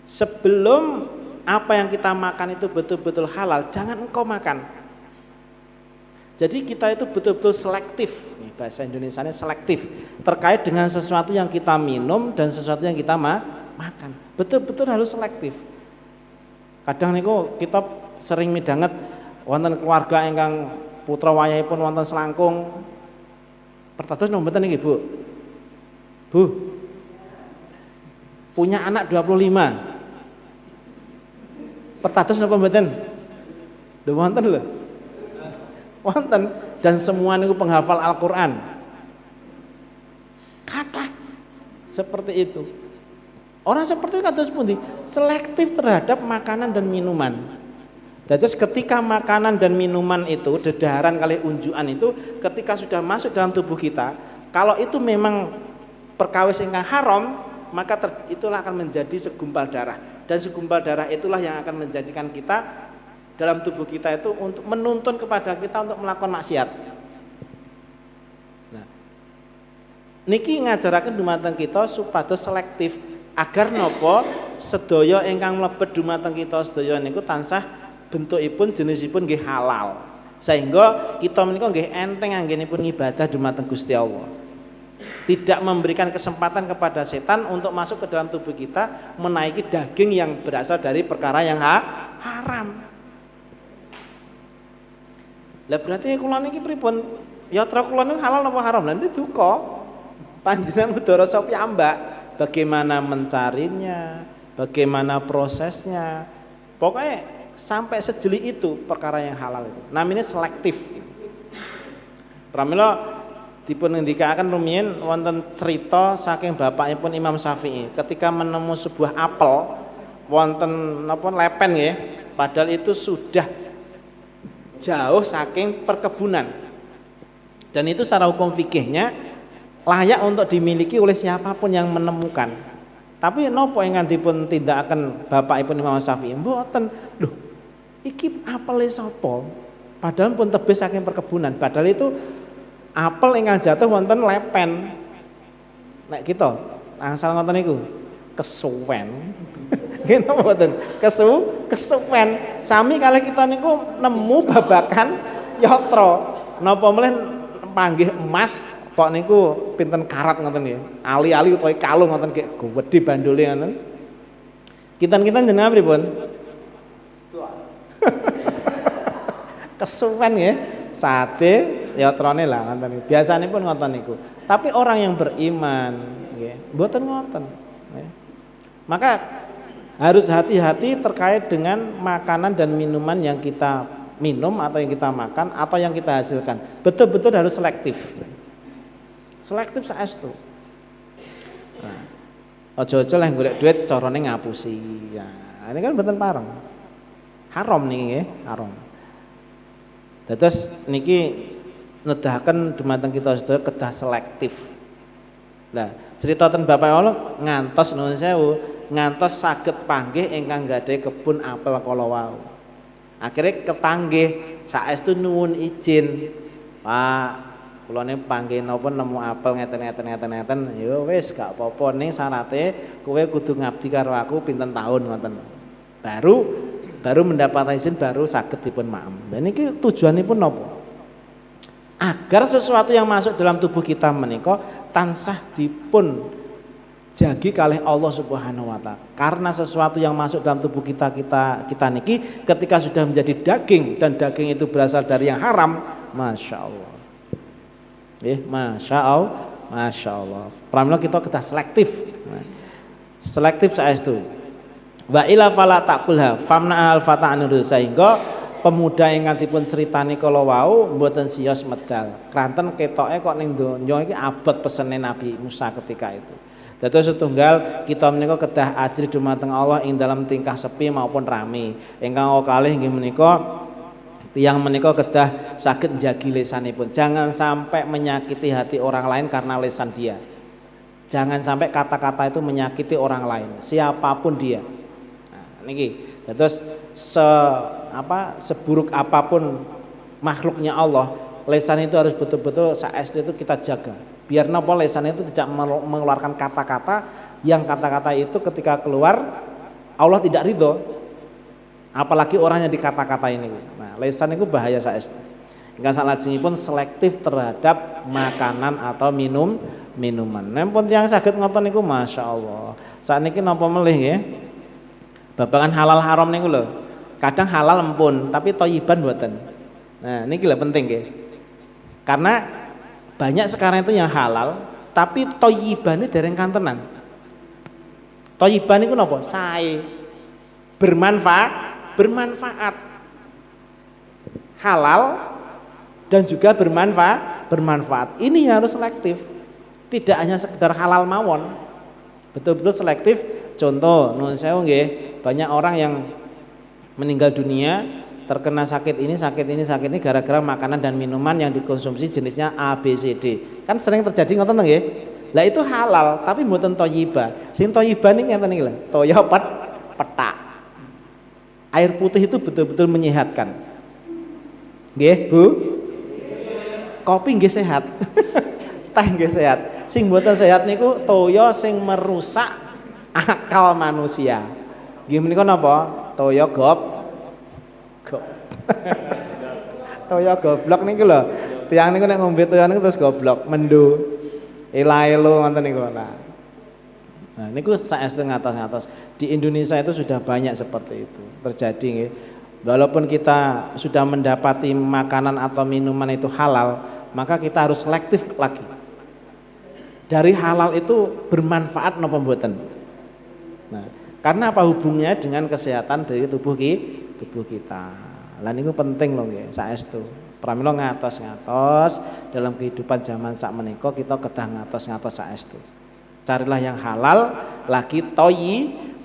Sebelum apa yang kita makan itu betul-betul halal, jangan engkau makan. Jadi kita itu betul-betul selektif, bahasa Indonesianya selektif terkait dengan sesuatu yang kita minum dan sesuatu yang kita makan. Betul-betul harus selektif. Kadang niku kita sering midanget wonten keluarga ingkang putra wayahipun wonten selangkung. Pertados mboten niki, Bu? Bu. Punya anak 25. Pertados napa mboten? Lho wonten lho. Wonten dan semua niku penghafal Al-Qur'an. Kata seperti itu. Orang seperti itu kados pundi? Selektif terhadap makanan dan minuman. Terus ketika makanan dan minuman itu dedaharan kali unjukan itu ketika sudah masuk dalam tubuh kita, kalau itu memang perkawis ingkang haram, maka itulah akan menjadi segumpal darah dan segumpal darah itulah yang akan menjadikan kita dalam tubuh kita itu untuk menuntun kepada kita untuk melakukan maksiat. Nah, niki ngajaraken dumateng kita supados selektif agar nopo sedaya ingkang mlebet dumateng kita sedaya niku tansah bentukipun jenisipun nggih halal. Sehingga kita menika nggih enteng anggenipun ibadah dumateng Gusti Allah. Tidak memberikan kesempatan kepada setan untuk masuk ke dalam tubuh kita menaiki daging yang berasal dari perkara yang haram. Lah berarti kula niki pripun? Yatra kula niku halal apa haram? Lah niku duka. Panjenengan kudu rasa piyambak bagaimana mencarinya, bagaimana prosesnya. Pokoknya sampai sejeli itu perkara yang halal itu. Namanya selektif. Pramila dipun ngendikaken rumiyin wonten cerita saking bapakipun Imam Syafi'i ketika menemu sebuah apel wonten napa lepen nggih, padahal itu sudah jauh saking perkebunan. Dan itu secara hukum fikihnya layak untuk dimiliki oleh siapapun yang menemukan. Tapi nopo ingkang dipun tindakaken bapakipun Imam Syafi'i mboten. Lho, iki apele sapa? Padahal pun tebih saking perkebunan. Padahal itu apel ingkang jatuh wonten lepen. Nek kita angsal ngoten niku kesuwen. Nggih napa mboten? Kesuwen. Sami kalih kita niku nemu babakan yatra. Napa meneh panggih emas kok niku pinten karat ngoten nggih. Ali-ali utawa kalung ngoten nggih gedhe bandule ngoten. Kinten-kinten jenengan pripun? Kesuwen nggih. Sate yatrane lah ngoten niku. Biasanipun ngoten niku. Tapi orang yang beriman nggih, mboten ngoten. Maka harus hati-hati terkait dengan makanan dan minuman yang kita minum atau yang kita makan atau yang kita hasilkan. Betul-betul harus selektif. Selektif saestu. Nah, aja-aja leh golek duit carane ngapusi. Ya, ini kan mboten pareng. Haram niki nggih, haram. Dados niki nedahaken dumateng kita sedaya kedah selektif. Lah, cerita ten Bapak Allah ngantos nuwun sewu, ngantos saged panggih ingkang gadhahi kebun apel kala wau. Akhire kepanggih saestu nuwun izin. Pak, kula ne panggih napa nemu apel ngeten. Ya wis gak apa-apa ning syarate kowe kudu ngabdi karo aku pinten taun ngoten. Baru mendapat izin baru saged dipun maem. Lah niki tujuanipun napa? Agar sesuatu yang masuk dalam tubuh kita menika tansah dipun jagi kalih Allah Subhanahu wa taala. Karena sesuatu yang masuk dalam tubuh kita niki ketika sudah menjadi daging dan daging itu berasal dari yang haram, Masya Allah. Masya Allah. Pramila kita selektif. Selektif saestu. Wa ila fala taqulha famna al fata'an sehingga pemuda ingkang dipun critani kala wau mboten siyos medal. Kranten ketoke kok ning donya iki abot pesene Nabi Musa ketika itu. Dados setunggal kita menika kedah ajri dumateng Allah ing dalam tingkah sepi maupun rame. Ingkang kalih inggih menika tiyang menika kedah saged njagi lisanipun. Jangan sampai menyakiti hati orang lain karena lisan dia. Jangan sampai kata-kata itu menyakiti orang lain, siapapun dia. Nah, niki dados seburuk apapun makhluknya Allah, lisan itu harus betul-betul saestu itu kita jaga. Biar napa lisan itu tidak mengeluarkan kata-kata yang kata-kata itu ketika keluar Allah tidak ridho. Apalagi orangnya dikata-kata ini. Nah, lisan itu bahaya saestu. Ingkang salajengipun selektif terhadap makanan atau minuman. Nempun tiyang saged ngoten niku masyaallah. Sakniki napa melih nggih? Babagan halal haram niku lho. Kadang halal empun, tapi thayyiban mboten. Nah, niki lho penting nggih. Karena banyak sekarang itu yang halal, tapi thayyibane dereng kantenan. Thayyiban niku napa? Sae. Bermanfaat. Halal dan juga bermanfaat. Ini harus selektif. Tidak hanya sekedar halal mawon. Betul-betul selektif. Contoh, nuwun sewu nggih, banyak orang yang meninggal dunia terkena sakit ini gara-gara makanan dan minuman yang dikonsumsi jenisnya A, B, C, D. Kan sering terjadi ngoten nggih. Lah itu halal tapi mboten thayyibah. Sing thayyibah niki ngeten iki lho, toya petak. Air putih itu betul-betul menyehatkan. Nggih, Bu? Kopi nggih sehat. Teh nggih sehat. Sing mboten sehat niku toya sing merusak akal manusia. Nggih menika napa? Toya toya goblok niku lho. Tiyang niku nek ngombe toya niku terus goblok, mendo. Ela-elo ngoten niku. Nah, niku saestu ngatos-ngatos. Di Indonesia itu sudah banyak seperti itu terjadi nggih. Walaupun kita sudah mendapati makanan atau minuman itu halal, maka kita harus selektif lagi. Dari halal itu bermanfaat napa mboten? Nah, karena apa hubungnya dengan kesehatan dari tubuh kita. Lah niku penting lho nggih, saestu. Pramila ngatos-ngatos dalam kehidupan zaman sak menika kita kedah ngatos-ngatos saestu. Carilah yang halal lagi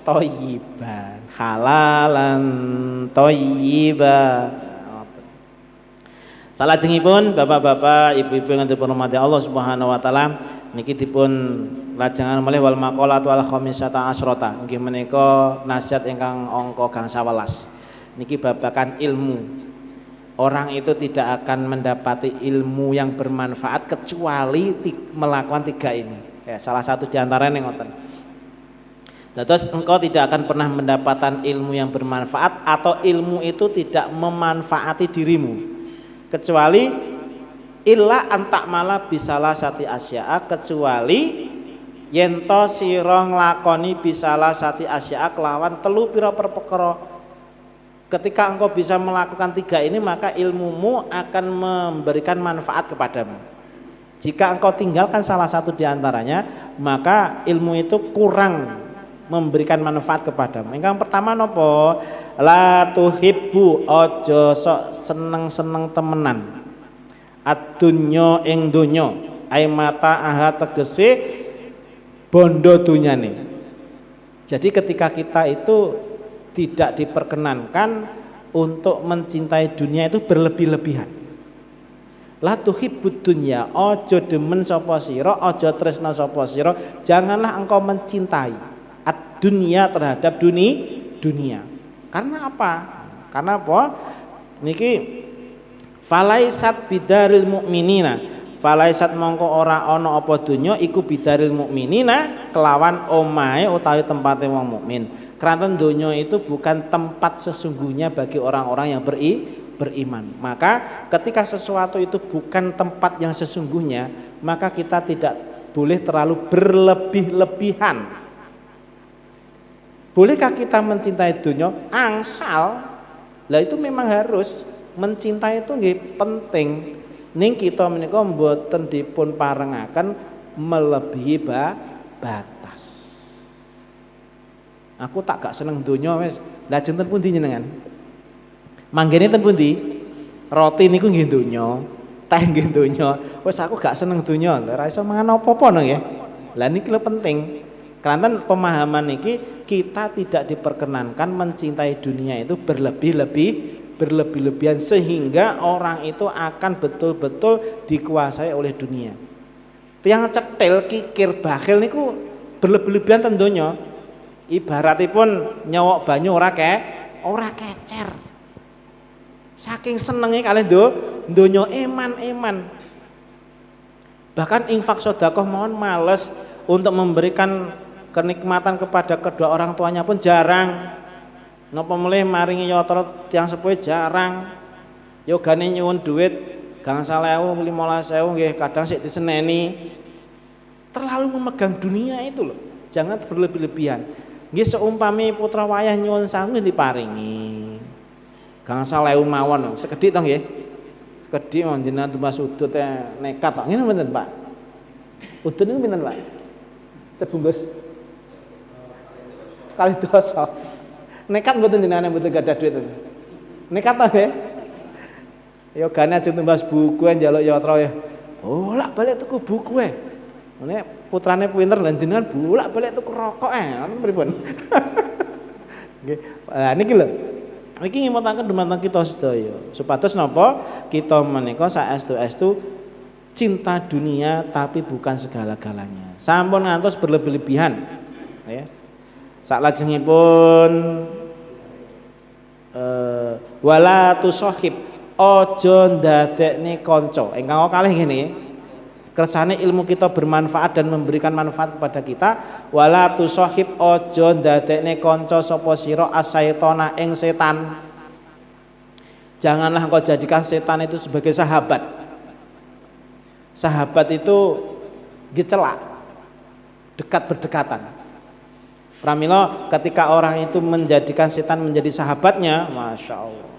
thayyiban. halalan thayyiba. Salajengipun bapak-bapak, ibu-ibu yang dirahmati Allah Subhanahu wa taala, niki dipun lajengan malih wal maqalatu al khamisata asyrata. Nggih menika nasihat ingkang angka gangsal welas. Niki babakan ilmu. Orang itu tidak akan mendapati ilmu yang bermanfaat kecuali melakukan tiga ini. Ya, salah satu di antaranya ngoten. Terus engkau tidak akan pernah mendapatkan ilmu yang bermanfaat atau ilmu itu tidak memanfaati dirimu. Kecuali illa antak malah bisalah sati asya'a, kecuali yento sira nglakoni bisalah sati asya'a kelawan telu pira perkara. Ketika engkau bisa melakukan tiga ini, maka ilmumu akan memberikan manfaat kepadamu. Jika engkau tinggalkan salah satu di antaranya, maka ilmu itu kurang memberikan manfaat kepadamu. Yang pertama nopo? La tuhibbu, ojo sok seneng-seneng temenan. Ad-dunya ing donya, ai mata aha tegese bondo dunyane. Jadi ketika kita itu tidak diperkenankan untuk mencintai dunia itu berlebih-lebihan. La tuhibbud dunya, ojo demen sapa sira, ojo tresna sapa sira, janganlah engkau mencintai ad-dunya terhadap dunia. Karena apa? Karena apa? Niki falaisat bidaril mukminina. Falaisat mongko ora ana apa dunya iku bidaril mukminina kelawan omahe utawi tempate wong mukmin. Keranten dunia itu bukan tempat sesungguhnya bagi orang-orang yang beriman. Maka ketika sesuatu itu bukan tempat yang sesungguhnya, maka kita tidak boleh terlalu berlebih-lebihan. Bolehkah kita mencintai dunia? Angsal. Lah itu memang harus mencintai itu nggih penting. Ning kita menika mboten dipun parengaken melebihi batas. Aku tak gak seneng dunia wis. Lah jeng ten pundi jenengan? Manggene ten pundi? Roti niku nggih dunya, teh nggih dunya. Wis aku gak seneng dunya. Lah ora iso mangan apa-apa nggih. Lah niki lho penting. Karena pemahaman niki kita tidak diperkenankan mencintai dunia itu berlebih-lebihan sehingga orang itu akan betul-betul dikuasai oleh dunia. Tiang cetil kikir bakhil niku berlebih-lebihan tentunya. Ibaratipun nyawok banyu ora kecer. Saking senenge kalian donya eman. Bahkan infak sedekah mohon males untuk memberikan kenikmatan kepada kedua orang tuanya pun jarang. Napa mulih maringi yatra tiyang sepuh jarang. Yogane nyuwun duit gangsal 1000, 15.000 nggih kadang sik diseneni. Terlalu memegang dunia itu loh. Jangan berlebih-lebihan. Nggih seumpami putra wayah nyuwun sangu diparingi. Gangsal 1000 mawon, sekedhik to nggih. Sekedhik jenengan tumbas udut nekat kok. Ngene mboten, Pak? Udut niku pinten, Pak? Sebungkus kali dosa. Nekat mboten jenengan mboten gadah duit. Nekat to nggih? Ya gane ajeng tumbas buku njaluk yatra ya. Bolak-balik tuku buku e. Ngene putrane pinter lan jenengan bolak-balik tuku rokok pripun? Nggih. Lah niki lho. Niki ngimutaken dumateng kita sedaya. Supados napa? Kita menika saestu-estu cinta dunia tapi bukan segala-galanya. Sampun ngantos berlebih-lebihan. Ya. Saklajengipun wala tusahib, aja ndadekne kanca. Ingkang kalih ngene. Kersane ilmu kita bermanfaat dan memberikan manfaat kepada kita. Wala tusahib, aja ndadekne kanca sapa sira asyaitona ing setan. Janganlah engkau jadikan setan itu sebagai sahabat. Sahabat itu gecelak, dekat berdekatan. Pramila ketika orang itu menjadikan setan menjadi sahabatnya, masya Allah,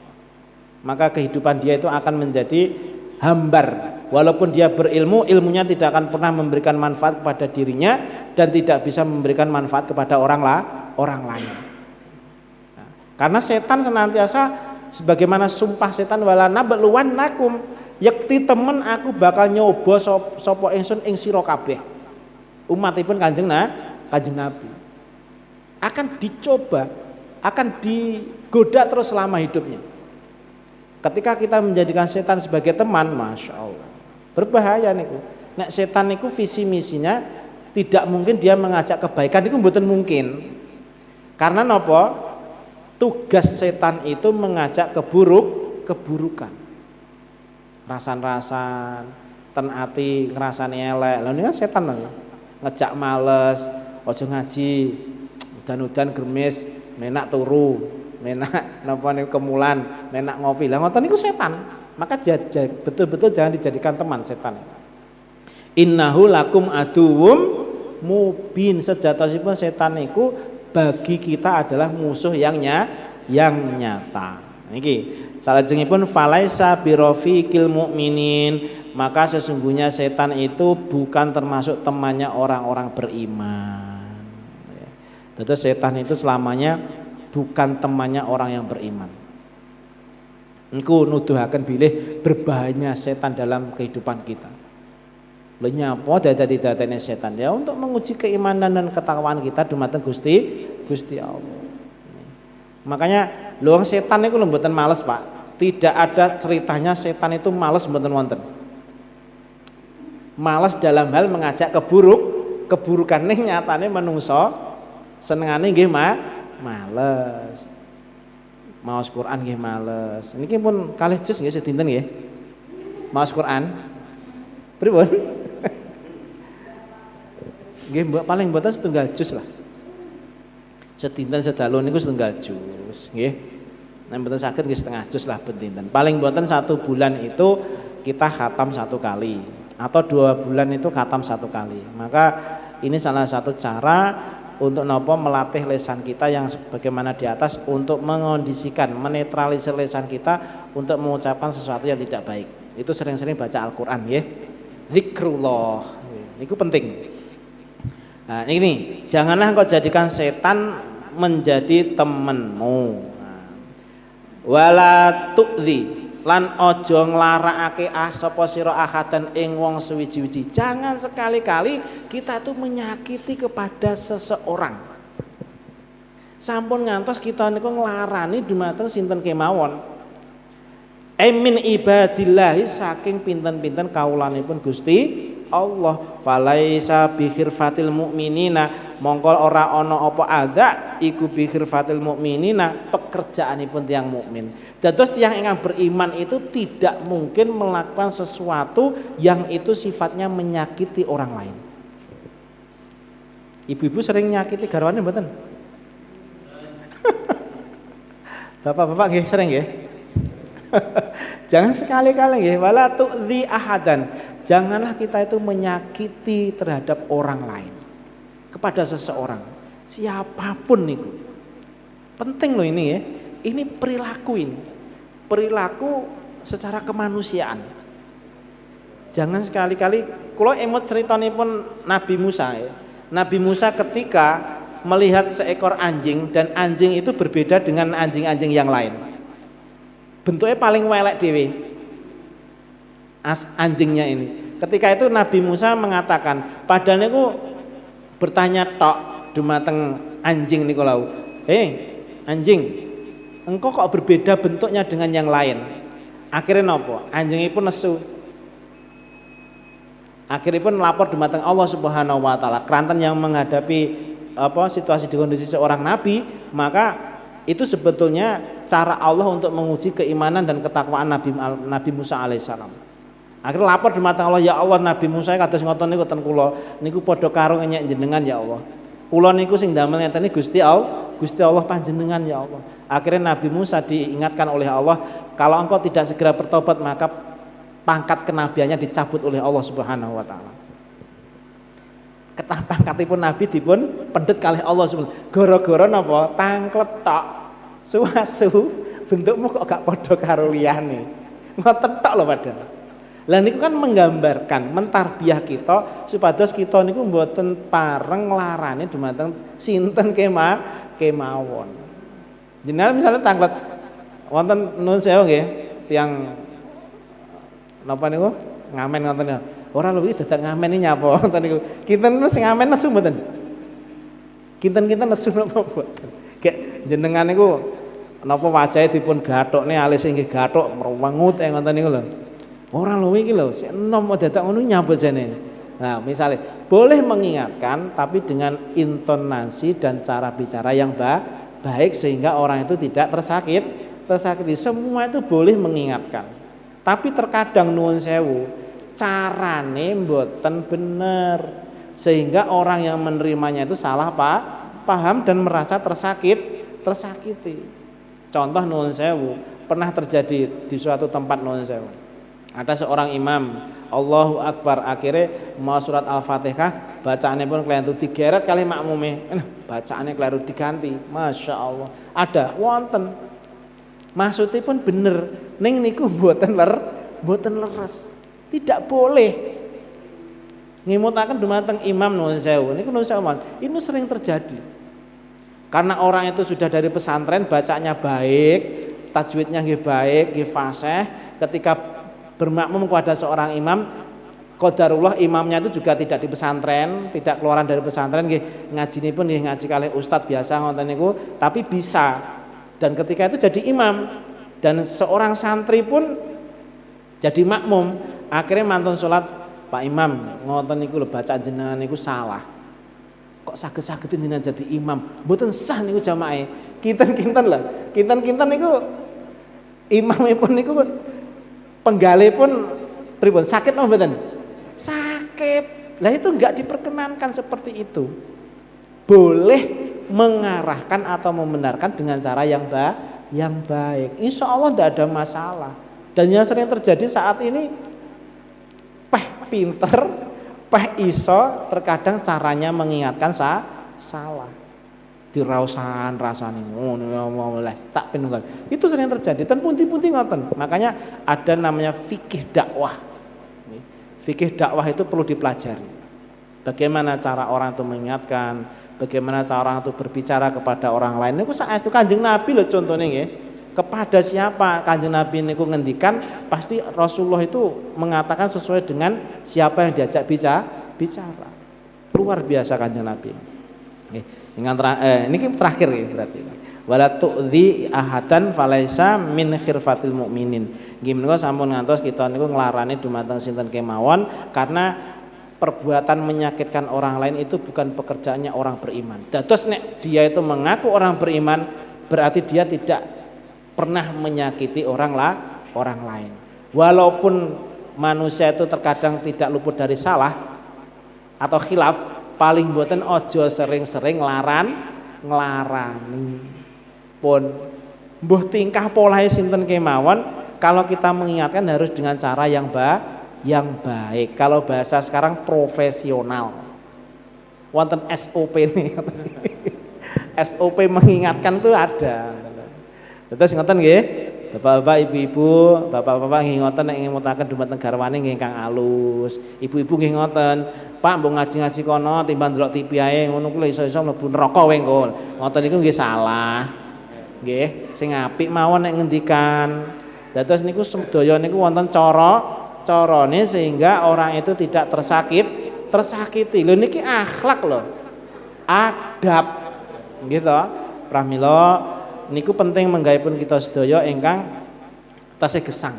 maka kehidupan dia itu akan menjadi hambar. Walaupun dia berilmu, ilmunya tidak akan pernah memberikan manfaat kepada dirinya dan tidak bisa memberikan manfaat kepada orang lain. Nah, karena setan senantiasa sebagaimana sumpah setan wala nabluwannakum, yakti temen aku bakal nyoba sapa ingsun ing sira kabeh. Umatipun Kanjeng Nabi akan dicoba akan digoda terus selama hidupnya. Ketika kita menjadikan setan sebagai teman, masya Allah, berbahaya niku. Nek setan niku visi misinya tidak mungkin dia mengajak kebaikan, itu mboten mungkin. Karena nopo? Tugas setan itu mengajak keburukan. Rasan-rasan, ten ati ngrasani elek. Lah ini kan setan lho. Ngejak males, ojo ngaji, udan-udan germis, menak turu, menak napa niku kemulan, menak ngopi. Lah ngoten niku setan. Maka betul-betul jangan dijadikan teman setan. Innahu lakum aduwwum mubin. Sejatosipun setan niku bagi kita adalah musuh yang nyata. Niki salajengipun falaisa birofiqil mukminin, maka sesungguhnya setan itu bukan termasuk temannya orang-orang beriman. Jadi setan itu selamanya bukan temannya orang yang beriman. Niku nuduhaken bilih berbahayanya setan dalam kehidupan kita. Lha nyapa dadi-dadine setan ya untuk menguji keimanan dan ketakwaan kita dumateng Gusti Allah. Makanya luang setan itu mboten males, Pak. Tidak ada ceritanya setan itu males mboten wonten. Males dalam hal mengajak keburukan ning nyatane menungso senengane nggih males. Maos Quran nggih males. Niki pun kalih juz nggih sedinten nggih. Maos Quran. Pripun? Nggih paling mboten setunggal juz lah. Sedinten sedalu niku setunggal juz nggih. Nek mboten saged nggih setengah juz lah ben dinten. Paling mboten 1 bulan itu kita khatam 1 kali atau 2 bulan itu khatam 1 kali. Maka ini salah satu cara untuk nopo melatih lisan kita yang sebagaimana di atas untuk mengondisikan, menetralisir lisan kita untuk mengucapkan sesuatu yang tidak baik. Itu sering-sering baca Al-Qur'an nggih. Zikrullah. Niku penting. Nah, ini janganlah engkau jadikan setan menjadi temenmu. Wala tu'dzi lan ojo nglarakake sapa sira ahadan ing wong suwiji-wiji. Jangan sekali-kali kita tuh menyakiti kepada seseorang. Sampun ngantos kita niku nglarani dumateng sinten kemawon. Min ibadillahi saking pinten-pinten kawulanipun Gusti Allah. Falaisa bikhirfatil mukminina, mongko ora ana apa adza iku bikhirfatil mukminina, pekerjaanipun tiyang mukmin. Dados tiyang ingkang beriman itu tidak mungkin melakukan sesuatu yang itu sifatnya menyakiti orang lain. Ibu-ibu sering nyakiti garwane mboten? Bapak-bapak nggih sering nggih? Jangan sekali-kali nggih, wala tu'dzi ahadan. Janganlah kita itu menyakiti terhadap orang lain, kepada seseorang, siapapun itu. Penting loh ini ya. Ini perilaku secara kemanusiaan. Jangan sekali-kali. Kalau emot ceritanipun Nabi Musa ya. Nabi Musa ketika melihat seekor anjing dan anjing itu berbeda dengan anjing-anjing yang lain. Bentuknya paling welek dhewe. Anjingnya ini. Ketika itu Nabi Musa mengatakan, padahal niku bertanya tok dumateng anjing niku lau. Anjing, engkau kok berbeda bentuknya dengan yang lain? Akhirnya nopo? Anjingnya pun nesu. Akhirnya pun lapor dumateng Allah Subhanahu wa taala. Keranten yang menghadapi situasi di kondisi seorang nabi, maka itu sebetulnya cara Allah untuk menguji keimanan dan ketakwaan Nabi Musa alaihissalam. Akhirnya lapor dumateng Allah, ya Allah Nabi Musa kados ngoten niku ten kula niku padha karo ngenyek jenengan ya Allah. Kula niku sing damel ngeten iki Gusti Allah panjenengan ya Allah. Akhirnya Nabi Musa diingatkan oleh Allah, kalau engkau tidak segera bertobat maka pangkat kenabiannya dicabut oleh Allah Subhanahu wa taala. Pangkatipun nabi dipun pendhet kalih Allah Subhanahu. Gara-gara napa? Tangklet tok. Suwasu bentukmu kok gak padha karo liyane. Ngoten tok lho padahal. Lah niku kan menggambarkan, mentarbiah kita supados kita niku mboten pareng nglarani dumateng sinten kemawon. Jenengan misalnya tanglet wonten nuwun sewu nggih, tiyang napa niku ngamen ngoten niku. Ora lho iki dadak ngamen iki nyapa ngoten niku. Kinten sing ngamen nesu mboten? Kinten-kinten nesu napa mboten? jenengan niku napa wajahe dipun gathokne alise nggih gathok mrewengut ngoten niku lho. Ora lho iki lho, sik enom dadak ngono nyambut jane. Nah, misalnya boleh mengingatkan tapi dengan intonasi dan cara bicara yang baik sehingga orang itu tidak tersakiti. Semua itu boleh mengingatkan. Tapi terkadang nuwun sewu, carane mboten bener sehingga orang yang menerimanya itu salah paham dan merasa tersakiti. Contoh nuwun sewu, pernah terjadi di suatu tempat nuwun sewu. Ada seorang imam, Allahu Akbar, akhirnya mau surat Al-Fatihah bacaannya pun keliru digeret kali makmume, bacaannya keliru diganti. Masya Allah, ada wonten maksudnya pun bener ning niku mboten leres, tidak boleh ngimutaken dumateng imam nuwun sewu. Niku nuwun sewu, ini sering terjadi karena orang itu sudah dari pesantren, bacanya baik, tajwidnya nggih baik, nggih fasih, ketika bermakmum kepada seorang imam, qadarullah imamnya itu juga tidak di pesantren, tidak keluaran dari pesantren, nggih ngajinipun nggih ngaji kalih ustadz biasa ngoten niku, tapi bisa. Dan ketika itu jadi imam dan seorang santri pun jadi makmum, akhirnya mantun sholat, Pak Imam ngoten niku lho bacaan jenengan niku salah. Kok saged-saged jenengan jadi imam? Mboten sah niku jamaah. Kinten-kinten lah. Kinten-kinten niku imamipun niku penggalih pun pripun sakit napa mboten? Sakit. Lah itu enggak diperkenankan seperti itu. Boleh mengarahkan atau membenarkan dengan cara yang baik. Insya Allah tidak ada masalah. Dan yang sering terjadi saat ini pinter, iso, terkadang caranya mengingatkan salah. Dirausan rasane ngono tak penunggal. Itu sering terjadi dan punti-punti ngoten. Makanya ada namanya fikih dakwah. Fikih dakwah itu perlu dipelajari. Bagaimana cara orang itu mengingatkan, bagaimana cara orang itu berbicara kepada orang lain. Niku saestu Kanjeng Nabi lho contohnya nggih. Kepada siapa Kanjeng Nabi niku ngendikan, pasti Rasulullah itu mengatakan sesuai dengan siapa yang diajak bicara. Luar biasa Kanjeng Nabi. Nggih. Ini terakhir ya berarti. Wala tu'dzi ahadan falaisa min khirfatil mukminin. Nggih menika sampun ngantos kita niku nglarani dumateng sinten kemawon karena perbuatan menyakitkan orang lain itu bukan pekerjaannya orang beriman. Dados nek dia itu mengaku orang beriman berarti dia tidak pernah menyakiti orang lain. Walaupun manusia itu terkadang tidak luput dari salah atau khilaf, paling mboten ojo sering-sering nglarani pun mbuh tingkah polahe sinten kemawon, kalau kita mengingatkan harus dengan cara yang baik. Kalau bahasa sekarang profesional. Wonten SOP nih. SOP mengingatkan itu ada. Terus ngoten nggih. Bapak-bapak, ibu-ibu, bapak-bapak nggih ngoten nek ngimutaken dumateng garwane nggih ingkang alus. Ibu-ibu nggih ngoten. Pak mbok ngaji-ngaji kono timbang ndelok TV ae ngono kuwi iso-iso mlebu neraka wae engko. Ngoten niku nggih salah. Nggih, sing apik mawon nek ngendikan. Dados niku sedaya niku wonten carane sehingga orang itu tidak tersakiti. Lho niki akhlak lho. Adab. Nggih to. Pramila niku penting menggayipun kita sedaya ingkang tasih gesang.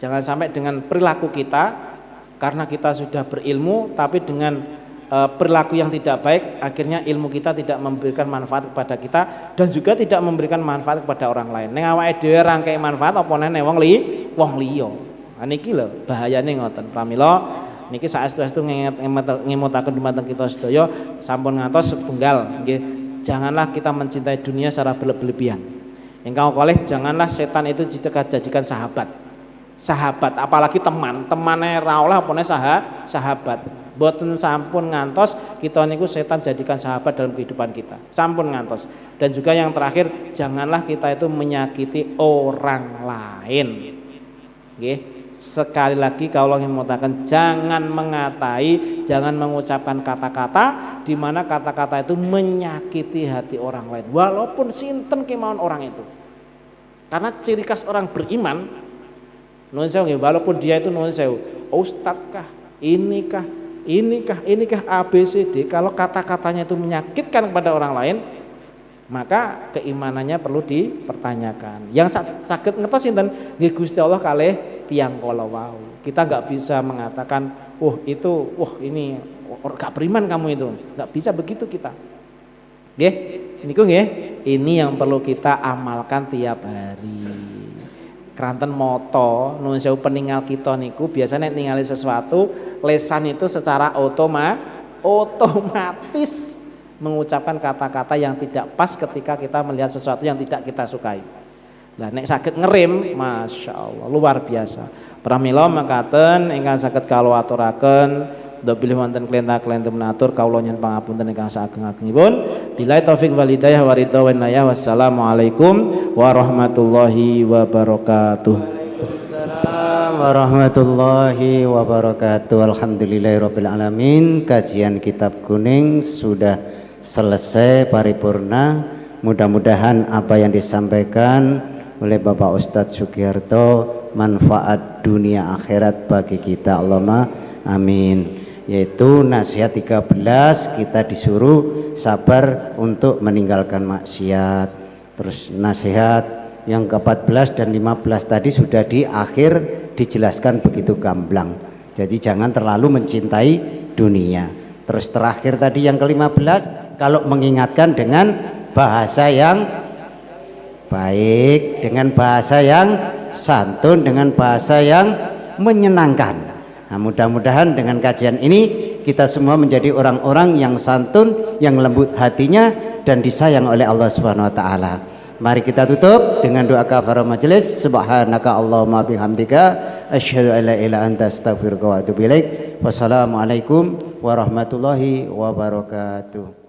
Jangan sampai dengan perilaku kita karena kita sudah berilmu tapi dengan perilaku yang tidak baik akhirnya ilmu kita tidak memberikan manfaat kepada kita dan juga tidak memberikan manfaat kepada orang lain. Ning awake dhewe rangkei manfaat apa nene wong liya. Nah niki lho bahayane ngoten. Pramila niki saestu-estu ngimutaken dumateng kita sedaya sampun ngantos setunggal nggih. Janganlah kita mencintai dunia secara berlebihan. Engkau kalih janganlah setan itu jadikan sahabat apalagi temannya ra oleh apane sahabat. Boten sampun ngantos kita niku setan jadikan sahabat dalam kehidupan kita. Sampun ngantos. Dan juga yang terakhir, janganlah kita itu menyakiti orang lain. Nggih. Sekali lagi kalau ingin mengatakan jangan mengatai, jangan mengucapkan kata-kata di mana kata-kata itu menyakiti hati orang lain. Walaupun sinten kemauan orang itu. Karena ciri khas orang beriman nuwun sewu nggih, walaupun dia itu nuwun sewu, ustadzkah, inikah ABCD, kalau kata-katanya itu menyakitkan kepada orang lain, maka keimanannya perlu dipertanyakan. Yang sakit ngertos sinten nggih Gusti Allah kalih tiyang kala wau. Kita nggak bisa mengatakan, ini gak beriman kamu itu. Nggak bisa begitu kita. Nggih, niku nggih, ini yang perlu kita amalkan tiap hari. Keranten moto nuwun sewu peninggal kita niku biasanya ningali sesuatu lesan itu secara otomatis mengucapkan kata-kata yang tidak pas ketika kita melihat sesuatu yang tidak kita sukai. Lah nek saged ngerem, Masya Allah luar biasa. Pramila makaten ingkang saged kula aturaken do bilih wonten klenta-klenta menatur kawula nyuwun pangapunten ingkang saageng-agengipun. Billahi taufik wal hidayah wa ridha wan nayah. Wassalamualaikum warahmatullahi wabarakatuh. Waalaikumsalam warahmatullahi wabarakatuh. Alhamdulillahirabbil alamin. Kajian kitab kuning sudah selesai paripurna. Mudah-mudahan apa yang disampaikan oleh Bapak Ustadz Sugiharto manfaat dunia akhirat bagi kita, Allahumma amin. Yaitu nasihat 13 kita disuruh sabar untuk meninggalkan maksiat. Terus nasihat yang ke-14 dan 15 tadi sudah di akhir dijelaskan begitu gamblang. Jadi jangan terlalu mencintai dunia. Terus terakhir tadi yang ke-15 kalau mengingatkan dengan bahasa yang baik, dengan bahasa yang santun, dengan bahasa yang menyenangkan. Nah, mudah-mudahan dengan kajian ini kita semua menjadi orang-orang yang santun, yang lembut hatinya dan disayang oleh Allah Subhanahu wa taala. Mari kita tutup dengan doa kafaratul majelis. Subhanaka Allahumma bihamdika asyhadu an la ilaha illa anta astaghfiruka wa atubu ilaik. Wassalamualaikum warahmatullahi wabarakatuh.